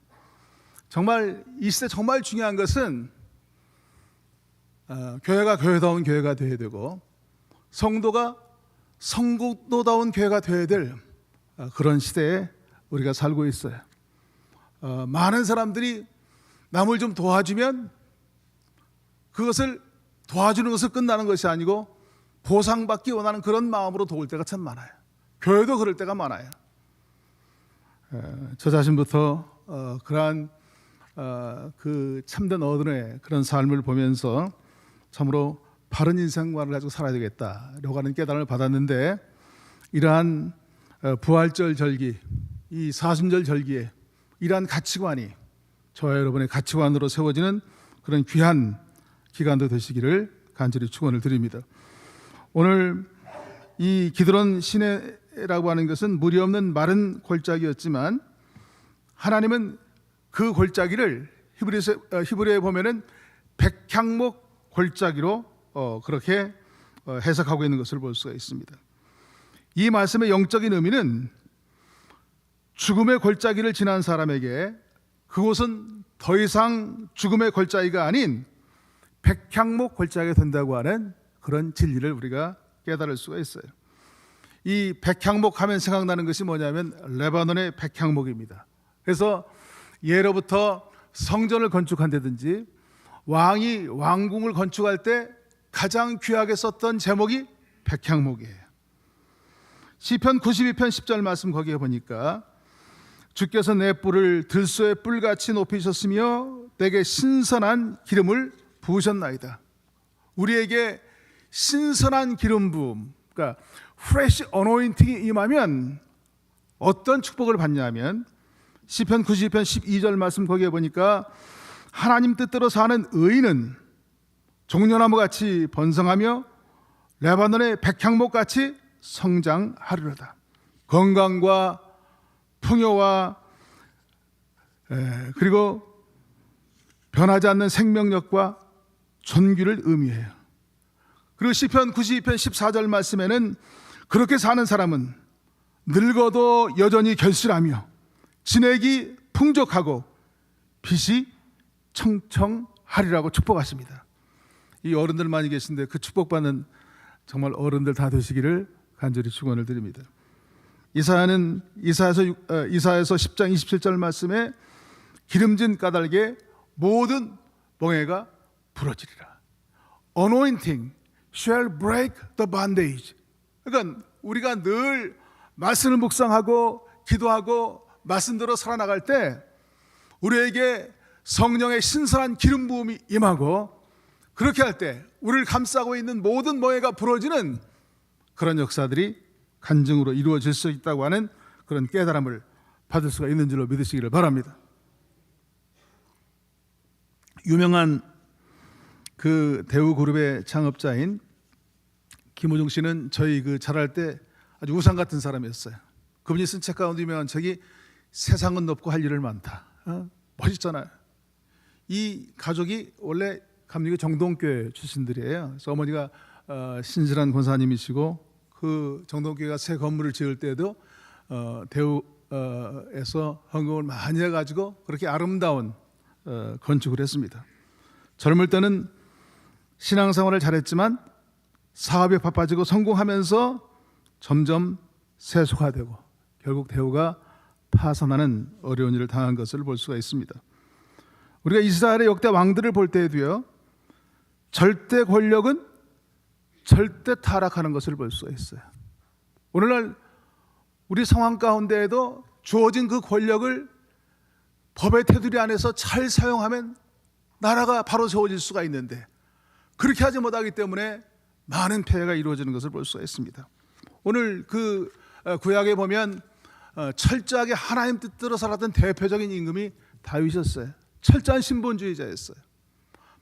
정말 이 시대 정말 중요한 것은 교회가 교회다운 교회가 되어야 되고 성도가 성도다운 교회가 되어야 될 그런 시대에 우리가 살고 있어요. 많은 사람들이 남을 좀 도와주면 그것을 도와주는 것을 끝나는 것이 아니고 보상받기 원하는 그런 마음으로 도울 때가 참 많아요. 교회도 그럴 때가 많아요. 저 자신부터 그러한 그 참된 어른의 그런 삶을 보면서 참으로 바른 인생관을 가지고 살아야 되겠다라고 하는 깨달음을 받았는데, 이러한 부활절 절기, 이 사순절 절기에 이러한 가치관이 저와 여러분의 가치관으로 세워지는 그런 귀한 기간도 되시기를 간절히 축원을 드립니다. 오늘 이 기드론 시내라고 하는 것은 물이 없는 마른 골짜기였지만 하나님은 그 골짜기를 히브리어에 보면은 백향목 골짜기로 그렇게 해석하고 있는 것을 볼 수가 있습니다. 이 말씀의 영적인 의미는 죽음의 골짜기를 지난 사람에게 그곳은 더 이상 죽음의 골짜기가 아닌 백향목 골짜기가 된다고 하는 그런 진리를 우리가 깨달을 수가 있어요. 이 백향목 하면 생각나는 것이 뭐냐면 레바논의 백향목입니다. 그래서 예로부터 성전을 건축한다든지 왕이 왕궁을 건축할 때 가장 귀하게 썼던 제목이 백향목이에요. 시편 92편 10절 말씀 거기에 보니까 주께서 내 뿔을 들소의 뿔같이 높이셨으며 내게 신선한 기름을 부으셨나이다. 우리에게 신선한 기름 부음, 그러니까 fresh anointing이 임하면 어떤 축복을 받냐면 시편 92편 12절 말씀 거기에 보니까 하나님 뜻대로 사는 의인은 종려나무같이 번성하며 레바논의 백향목같이 성장하리로다. 건강과 풍요와 그리고 변하지 않는 생명력과 존귀를 의미해요. 그리고 시편 92편 14절 말씀에는 그렇게 사는 사람은 늙어도 여전히 결실하며 진액이 풍족하고 빛이 청청하리라고 축복하십니다. 이 어른들 많이 계신데 그 축복받는 정말 어른들 다 되시기를 간절히 축원을 드립니다. 이사야서 10장 27절 말씀에 기름진 까닭에 모든 멍에가 부러지리라. Anointing shall break the bondage. 그러니까 우리가 늘 말씀을 묵상하고 기도하고 말씀대로 살아나갈 때 우리에게 성령의 신선한 기름 부음이 임하고, 그렇게 할 때 우리를 감싸고 있는 모든 멍에가 부러지는 그런 역사들이 간증으로 이루어질 수 있다고 하는 그런 깨달음을 받을 수가 있는 줄로 믿으시기를 바랍니다. 유명한 그 대우그룹의 창업자인 김호중 씨는 저희 그 자랄 때 아주 우상 같은 사람이었어요. 그분이 쓴 책 가운데 유명한 책이 세상은 높고 할 일을 많다. 멋있잖아요. 이 가족이 원래 감리교 정동교회 출신들이에요. 그래서 어머니가 신실한 권사님이시고 그 정동교회가 새 건물을 지을 때도 대우에서 헌금을 많이 해가지고 그렇게 아름다운 건축을 했습니다. 젊을 때는 신앙생활을 잘했지만 사업에 바빠지고 성공하면서 점점 세속화되고 결국 대우가 파산하는 어려운 일을 당한 것을 볼 수가 있습니다. 우리가 이스라엘의 역대 왕들을 볼 때에도요, 절대 권력은 절대 타락하는 것을 볼 수가 있어요. 오늘날 우리 상황 가운데에도 주어진 그 권력을 법의 테두리 안에서 잘 사용하면 나라가 바로 세워질 수가 있는데 그렇게 하지 못하기 때문에 많은 폐해가 이루어지는 것을 볼 수가 있습니다. 오늘 그 구약에 보면 철저하게 하나님 뜻대로 살았던 대표적인 임금이 다윗이었어요. 철저한 신본주의자였어요.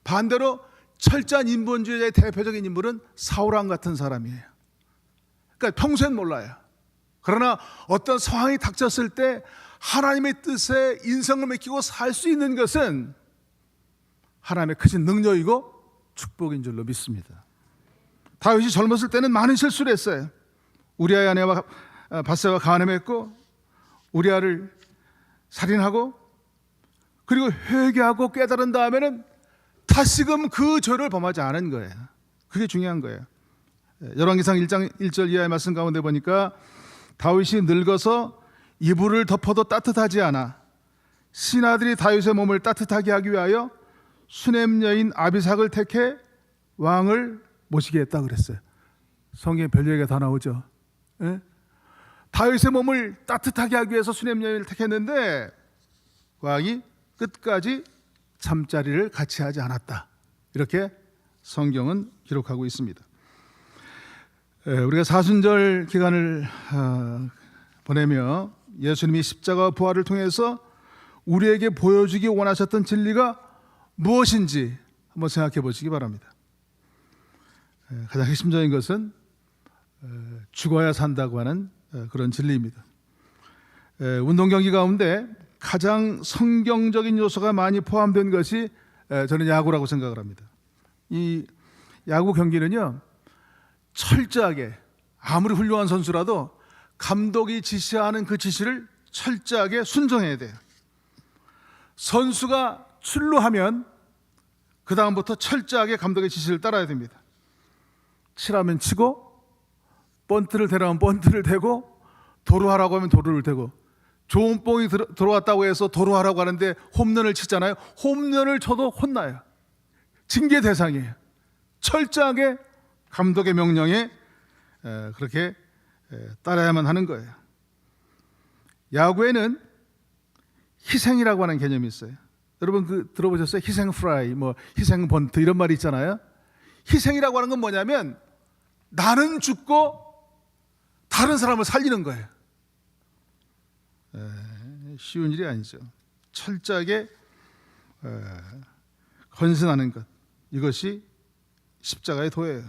반대로 철저한 인본주의자의 대표적인 인물은 사울왕 같은 사람이에요. 그러니까 평소엔 몰라요. 그러나 어떤 상황이 닥쳤을 때 하나님의 뜻에 인성을 맡기고 살 수 있는 것은 하나님의 크신 능력이고 축복인 줄로 믿습니다. 다윗이 젊었을 때는 많은 실수를 했어요. 우리아의 아내와 밧세바가 간음했고 우리아를 살인하고 그리고 회개하고 깨달은 다음에는 다시금 그 죄를 범하지 않은 거예요. 그게 중요한 거예요. 열왕기상 1장 1절 이하의 말씀 가운데 보니까 다윗이 늙어서 이불을 덮어도 따뜻하지 않아 신하들이 다윗의 몸을 따뜻하게 하기 위하여 수넴 여인 아비삭을 택해 왕을 모시게 했다 그랬어요. 성경에 별 얘기가 다 나오죠. 예? 다윗의 몸을 따뜻하게 하기 위해서 수넴 여인을 택했는데 왕이 끝까지 잠자리를 같이 하지 않았다. 이렇게 성경은 기록하고 있습니다. 우리가 사순절 기간을 보내며 예수님이 십자가와 부활을 통해서 우리에게 보여주기 원하셨던 진리가 무엇인지 한번 생각해 보시기 바랍니다. 가장 핵심적인 것은 죽어야 산다고 하는 그런 진리입니다. 운동 경기 가운데 가장 성경적인 요소가 많이 포함된 것이 저는 야구라고 생각을 합니다. 이 야구 경기는요, 철저하게 아무리 훌륭한 선수라도 감독이 지시하는 그 지시를 철저하게 순종해야 돼요. 선수가 출루하면 그 다음부터 철저하게 감독의 지시를 따라야 됩니다. 치라면 치고 번트를 대라면 번트를 대고 도루하라고 하면 도루를 대고 좋은 볼이 들어왔다고 해서 도루하라고 하는데 홈런을 치잖아요. 홈런을 쳐도 혼나요. 징계 대상이에요. 철저하게 감독의 명령에 그렇게 따라야만 하는 거예요. 야구에는 희생이라고 하는 개념이 있어요. 여러분 들어보셨어요? 희생 프라이, 뭐 희생 번트 이런 말이 있잖아요. 희생이라고 하는 건 뭐냐면 나는 죽고 다른 사람을 살리는 거예요. 쉬운 일이 아니죠. 철저하게 헌신하는 것, 이것이 십자가의 도예요.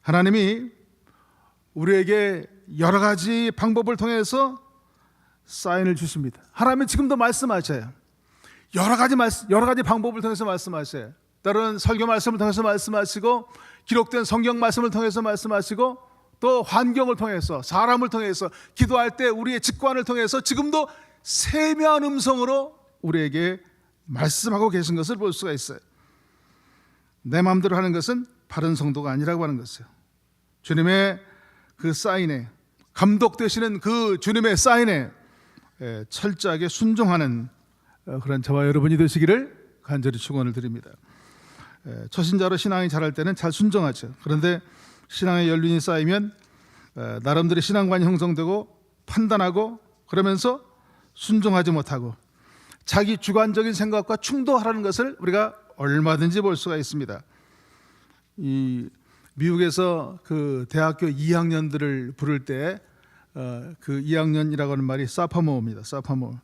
하나님이 우리에게 여러 가지 방법을 통해서 사인을 주십니다. 하나님은 지금도 말씀하셔요. 여러 가지 방법을 통해서 말씀하셔요. 때로는 설교 말씀을 통해서 말씀하시고 기록된 성경 말씀을 통해서 말씀하시고 또 환경을 통해서 사람을 통해서 기도할 때 우리의 직관을 통해서 지금도 세미한 음성으로 우리에게 말씀하고 계신 것을 볼 수가 있어요. 내 마음대로 하는 것은 바른 성도가 아니라고 하는 것이에요. 주님의 그 사인에, 감독되시는 그 주님의 사인에 철저하게 순종하는 그런 저와 여러분이 되시기를 간절히 축원을 드립니다. 초신자로 신앙이 자랄 때는 잘 순종하죠. 그런데 신앙의 연륜이 쌓이면 나름대로 신앙관이 형성되고 판단하고 그러면서 순종하지 못하고 자기 주관적인 생각과 충돌하는 것을 우리가 얼마든지 볼 수가 있습니다. 이 미국에서 그 대학교 2학년들을 부를 때 그 2학년이라고 하는 말이 사파모어입니다. 사파모어.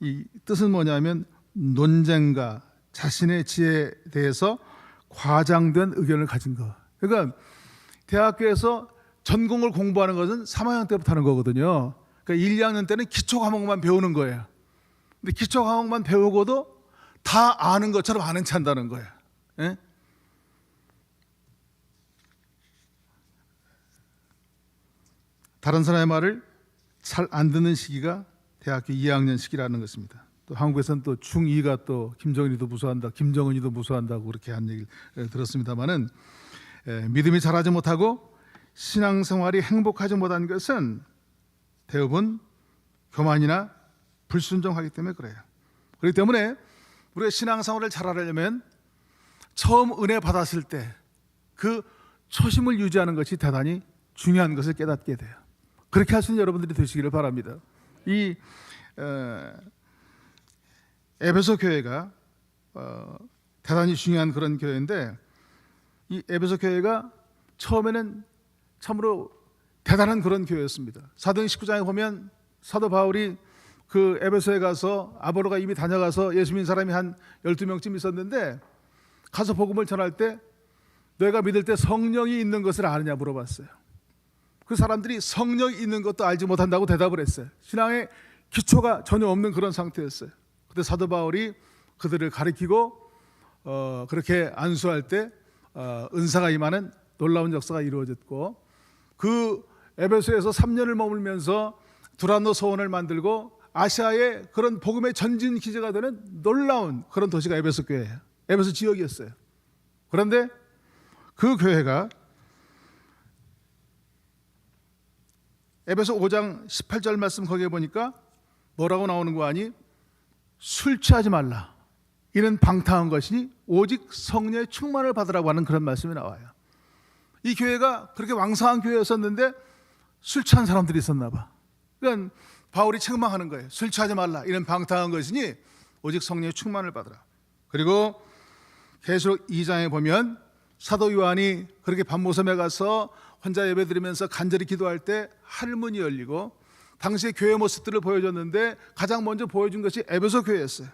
이 뜻은 뭐냐면 논쟁가, 자신의 지혜에 대해서 과장된 의견을 가진 거. 그러니까 대학교에서 전공을 공부하는 것은 3학년 때부터 하는 거거든요. 그러니까 1, 2학년 때는 기초 과목만 배우는 거예요. 근데 기초 과목만 배우고도 다 아는 것처럼 아는 체 한다는 거예요. 예? 다른 사람의 말을 잘 안 듣는 시기가 대학교 2학년 시기라는 것입니다. 또 한국에서는 또 중2가 또 김정은이도 무서워한다, 김정은이도 무서워한다고 그렇게 한 얘기를 들었습니다만은 믿음이 자라지 못하고 신앙생활이 행복하지 못한 것은 대부분 교만이나 불순종하기 때문에 그래요. 그렇기 때문에 우리가 신앙생활을 잘하려면 처음 은혜 받았을 때 그 초심을 유지하는 것이 대단히 중요한 것을 깨닫게 돼요. 그렇게 할 수 있는 여러분들이 되시기를 바랍니다. 이 에베소 교회가 대단히 중요한 그런 교회인데, 이 에베소 교회가 처음에는 참으로 대단한 그런 교회였습니다. 사도행 19장에 보면 사도 바울이 그 에베소에 가서, 아볼로가 이미 다녀가서 예수 믿는 사람이 한 12명쯤 있었는데, 가서 복음을 전할 때 너희가 믿을 때 성령이 있는 것을 아느냐 물어봤어요. 그 사람들이 성령이 있는 것도 알지 못한다고 대답을 했어요. 신앙의 기초가 전혀 없는 그런 상태였어요. 그때 사도 바울이 그들을 가리키고 그렇게 안수할 때 은사가 임하는 놀라운 역사가 이루어졌고, 그 에베소에서 3년을 머물면서 두란노 소원을 만들고 아시아의 그런 복음의 전진 기제가 되는 놀라운 그런 도시가 에베소 교회예요. 에베소 지역이었어요. 그런데 그 교회가 에베소 5장 18절 말씀 거기에 보니까 뭐라고 나오는 거 아니? 술 취하지 말라. 이는 방탕한 것이니 오직 성령의 충만을 받으라고 하는 그런 말씀이 나와요. 이 교회가 그렇게 왕성한 교회였었는데 술 취한 사람들이 있었나 봐. 그러니까 바울이 책망하는 거예요. 술 취하지 말라. 이는 방탕한 것이니 오직 성령의 충만을 받으라. 그리고 계시록 2장에 보면 사도 요한이 그렇게 밤모섬에 가서 혼자 예배드리면서 간절히 기도할 때 하늘문이 열리고 당시의 교회 모습들을 보여줬는데 가장 먼저 보여준 것이 에베소 교회였어요.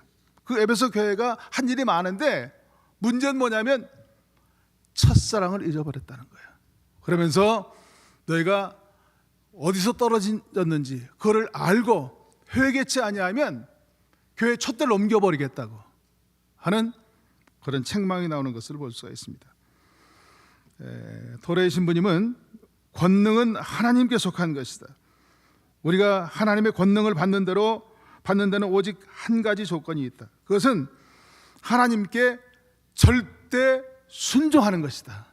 그 에베소 교회가 한 일이 많은데 문제는 뭐냐면 첫사랑을 잊어버렸다는 거예요. 그러면서 너희가 어디서 떨어졌는지 그거를 알고 회개치 아니하면 교회 촛대를 옮겨버리겠다고 하는 그런 책망이 나오는 것을 볼 수가 있습니다. 도레이 신부님은 권능은 하나님께 속한 것이다. 우리가 하나님의 권능을 받는 데는 오직 한 가지 조건이 있다. 그것은 하나님께 절대 순종하는 것이다.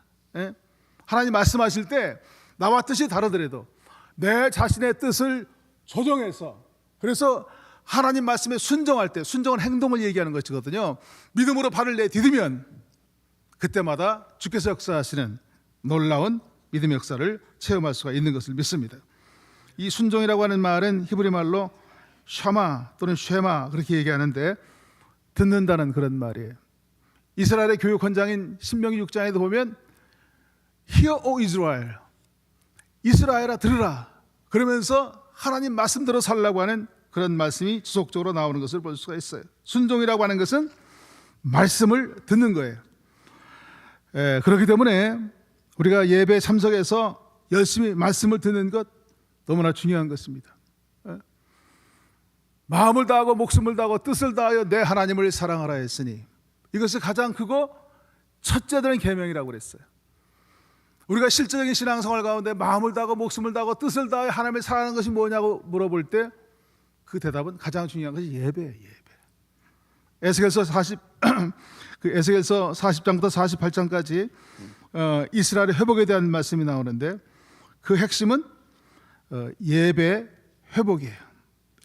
하나님 말씀하실 때 나와 뜻이 다르더라도 내 자신의 뜻을 조정해서, 그래서 하나님 말씀에 순종할 때, 순종은 행동을 얘기하는 것이거든요. 믿음으로 발을 내디디면 그때마다 주께서 역사하시는 놀라운 믿음의 역사를 체험할 수가 있는 것을 믿습니다. 이 순종이라고 하는 말은 히브리 말로 샤마 또는 쉐마 그렇게 얘기하는데 듣는다는 그런 말이에요. 이스라엘의 교육 헌장인 신명기 6장에도 보면 Hear, O Israel, 이스라엘아 들으라, 그러면서 하나님 말씀대로 살라고 하는 그런 말씀이 지속적으로 나오는 것을 볼 수가 있어요. 순종이라고 하는 것은 말씀을 듣는 거예요. 그렇기 때문에 우리가 예배 참석해서 열심히 말씀을 듣는 것 너무나 중요한 것입니다. 마음을 다하고 목숨을 다하고 뜻을 다하여 내 하나님을 사랑하라 했으니, 이것을 가장 크고 첫째 되는 계명이라고 그랬어요. 우리가 실제적인 신앙생활 가운데 마음을 다하고 목숨을 다하고 뜻을 다하여 하나님을 사랑하는 것이 뭐냐고 물어볼 때 그 대답은 가장 중요한 것이 예배예요. 예배. 에스겔서 40장부터 48장까지 이스라엘의 회복에 대한 말씀이 나오는데 그 핵심은 예배 회복이에요.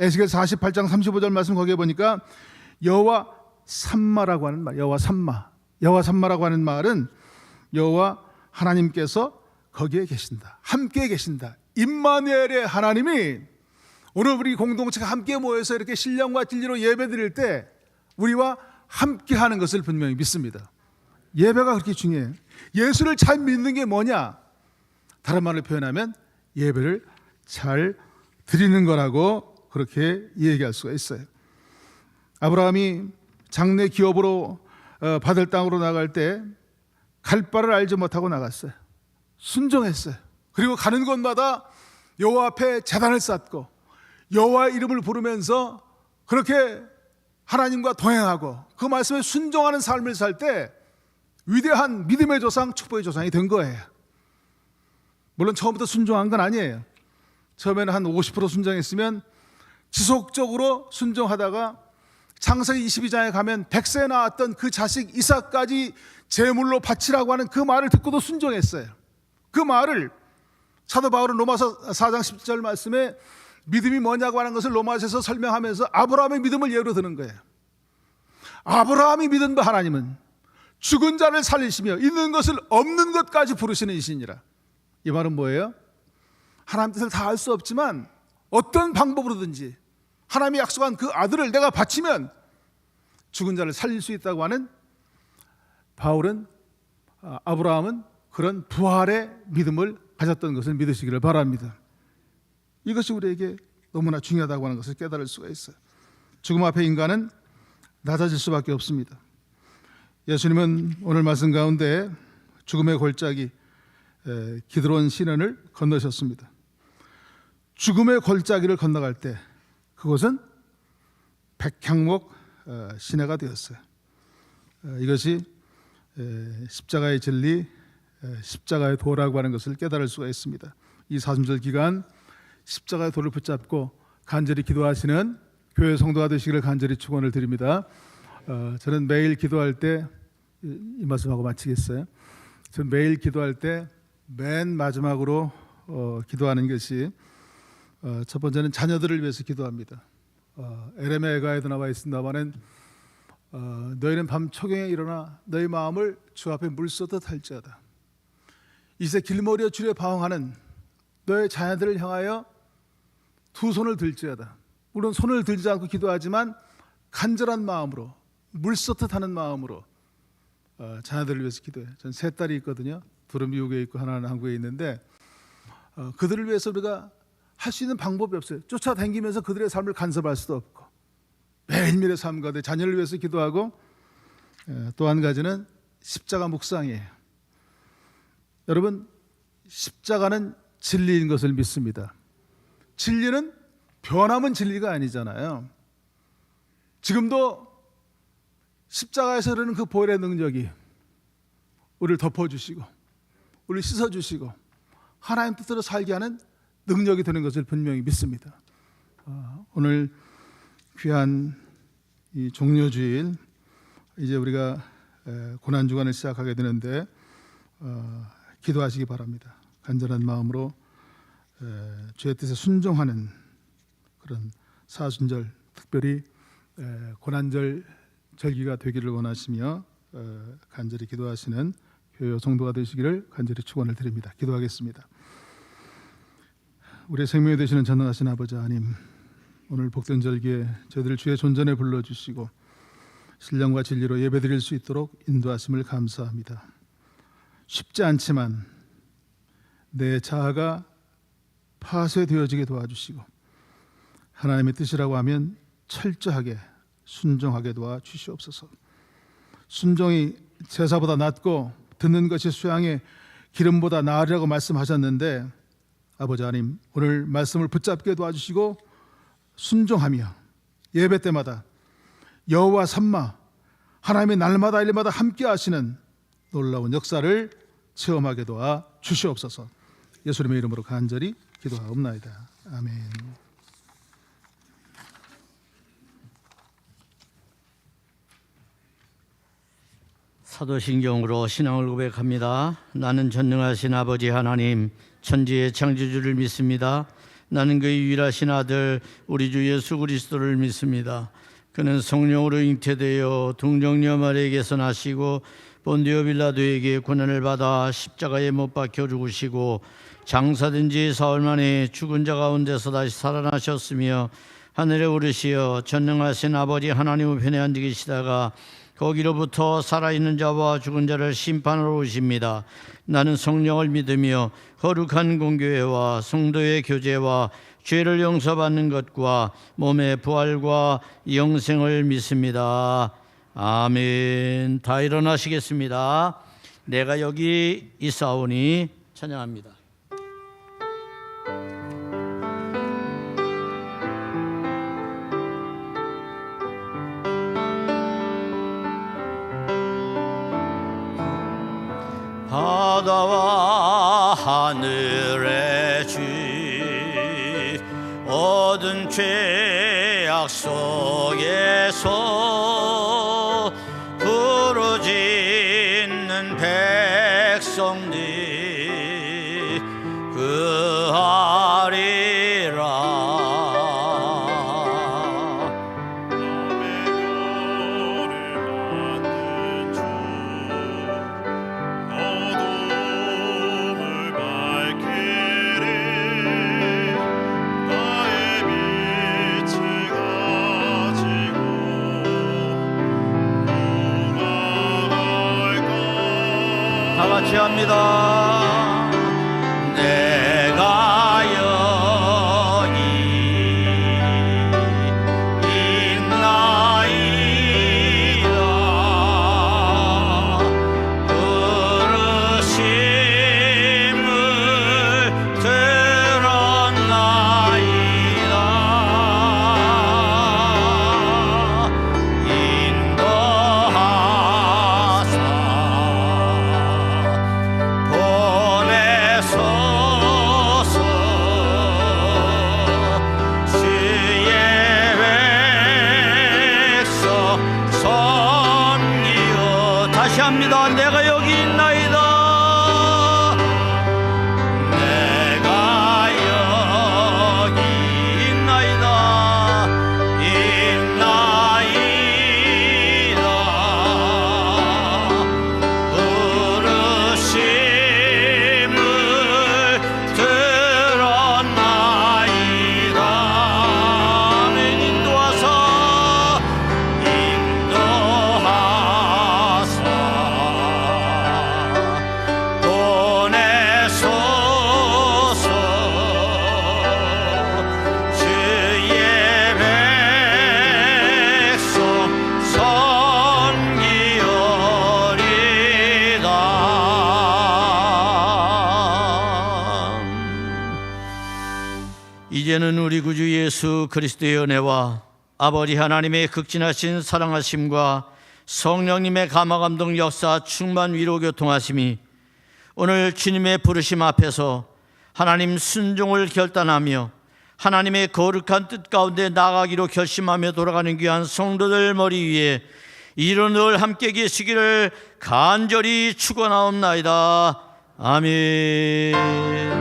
에스겔 48장 35절 말씀 거기에 보니까 여호와 삼마라고 하는 말, 여호와 삼마라고 하는 말은 여호와 하나님께서 거기에 계신다, 함께 계신다. 임마누엘의 하나님이 오늘 우리 공동체가 함께 모여서 이렇게 신령과 진리로 예배드릴 때 우리와 함께 하는 것을 분명히 믿습니다. 예배가 그렇게 중요해요. 예수를 잘 믿는 게 뭐냐? 다른 말로 표현하면 예배를 잘 드리는 거라고 그렇게 얘기할 수가 있어요. 아브라함이 장래 기업으로 받을 땅으로 나갈 때 갈 바를 알지 못하고 나갔어요. 순종했어요. 그리고 가는 곳마다 여호와 앞에 제단을 쌓고 여호와의 이름을 부르면서 그렇게 하나님과 동행하고 그 말씀에 순종하는 삶을 살 때 위대한 믿음의 조상, 축복의 조상이 된 거예요. 물론 처음부터 순종한 건 아니에요. 처음에는 한 50% 순종했으면 지속적으로 순종하다가 창세기 22장에 가면 100세 낳았던 그 자식 이삭까지 제물로 바치라고 하는 그 말을 듣고도 순종했어요. 그 말을 사도 바울은 로마서 4장 10절 말씀에 믿음이 뭐냐고 하는 것을 로마서에서 설명하면서 아브라함의 믿음을 예로 드는 거예요. 아브라함이 믿은 바 하나님은 죽은 자를 살리시며 있는 것을 없는 것까지 부르시는 이시니라. 이 말은 뭐예요? 하나님 뜻을 다 알 수 없지만 어떤 방법으로든지 하나님이 약속한 그 아들을 내가 바치면 죽은 자를 살릴 수 있다고 하는 아브라함은 그런 부활의 믿음을 가졌던 것을 믿으시기를 바랍니다. 이것이 우리에게 너무나 중요하다고 하는 것을 깨달을 수가 있어요. 죽음 앞에 인간은 낮아질 수밖에 없습니다. 예수님은 오늘 말씀 가운데 죽음의 골짜기 기드론 시내를 건너셨습니다. 죽음의 골짜기를 건너갈 때 그곳은 백향목 시내가 되었어요. 이것이 십자가의 진리, 십자가의 도라고 하는 것을 깨달을 수가 있습니다. 이 사순절 기간 십자가의 도를 붙잡고 간절히 기도하시는 교회 성도가 되시기를 간절히 축원을 드립니다. 저는 매일 기도할 때 이 말씀하고 마치겠어요. 저는 매일 기도할 때 맨 마지막으로 기도하는 것이 첫 번째는 자녀들을 위해서 기도합니다. 에레미야에도 나와 있습니다마는 너희는 밤 초경에 일어나 너희 마음을 주 앞에 물쏟듯 할지어다. 이제 길머리에 주려 방황하는 너의 자녀들을 향하여 두 손을 들지어다. 물론 손을 들지 않고 기도하지만 간절한 마음으로 물쏟듯 하는 마음으로 자녀들을 위해서 기도해요. 전 세 딸이 있거든요. 둘은 미국에 있고 하나는 한국에 있는데 그들을 위해서 우리가 할 수 있는 방법이 없어요. 쫓아다니면서 그들의 삶을 간섭할 수도 없고 매일매일의 삶 가운데 자녀를 위해서 기도하고 또 한 가지는 십자가 묵상이에요. 여러분, 십자가는 진리인 것을 믿습니다. 진리는 변함은 진리가 아니잖아요. 지금도 십자가에서 흐르는 그 보혈의 능력이 우리를 덮어주시고 우리를 씻어주시고 하나님 뜻대로 살게 하는 능력이 되는 것을 분명히 믿습니다. 오늘 귀한 이 종료주일 이제 우리가 고난주간을 시작하게 되는데 기도하시기 바랍니다. 간절한 마음으로 주의 뜻에 순종하는 그런 사순절, 특별히 고난절 절기가 되기를 원하시며 간절히 기도하시는 교회 성도가 되시기를 간절히 축원을 드립니다. 기도하겠습니다. 우리의 생명이 되시는 전능하신 아버지 하나님, 오늘 복된 절기에 저희들을 주의 존전에 불러주시고 신령과 진리로 예배드릴 수 있도록 인도하심을 감사합니다. 쉽지 않지만 내 자아가 파쇄되어지게 도와주시고 하나님의 뜻이라고 하면 철저하게 순종하게 도와주시옵소서. 순종이 제사보다 낫고 듣는 것이 수양의 기름보다 나으리라고 말씀하셨는데 아버지 하나님, 오늘 말씀을 붙잡게 도와주시고 순종하며 예배 때마다 여호와 삼마 하나님의 날마다 일마다 함께 하시는 놀라운 역사를 체험하게 도와 주시옵소서. 예수님의 이름으로 간절히 기도하옵나이다. 아멘. 사도신경으로 신앙을 고백합니다. 나는 전능하신 아버지 하나님, 천지의 창조주를 믿습니다. 나는 그의 유일하신 아들 우리 주 예수 그리스도를 믿습니다. 그는 성령으로 잉태되어 동정녀 마리아에게서 나시고 본디오 빌라도에게 고난을 받아 십자가에 못 박혀 죽으시고 장사된 지 사흘 만에 죽은 자 가운데서 다시 살아나셨으며 하늘에 오르시어 전능하신 아버지 하나님 우편에 앉아 계시다가 거기로부터 살아있는 자와 죽은 자를 심판하러 오십니다. 나는 성령을 믿으며 거룩한 공교회와 성도의 교제와 죄를 용서받는 것과 몸의 부활과 영생을 믿습니다. 아멘. 다 일어나시겠습니다. 내가 여기 있사오니 찬양합니다. 바다와 하늘의 주 모든 죄악 속에서 부르짖는 백성들 그하리라. 다 같이 합니다. 내가 여기 있나이다. 부르심을 들었나이다. 인도하사 보내소서. 주의 백성 섬기어. 다시 합니다. 내가 여기 있나이다. 내가 여기 있나이다. 있나이다. 부르심을 들었나이다. 아멘. 인도하사 보내소서. 주의 백성 섬기어리다. 이제는 우리 구주 예수 그리스도의 은혜와 아버지 하나님의 극진하신 사랑하심과 성령님의 감화감동 역사 충만 위로 교통하심이 오늘 주님의 부르심 앞에서 하나님 순종을 결단하며 하나님의 거룩한 뜻 가운데 나아가기로 결심하며 돌아가는 귀한 성도들 머리 위에 이로 늘 함께 계시기를 간절히 축원하옵나이다. 아멘.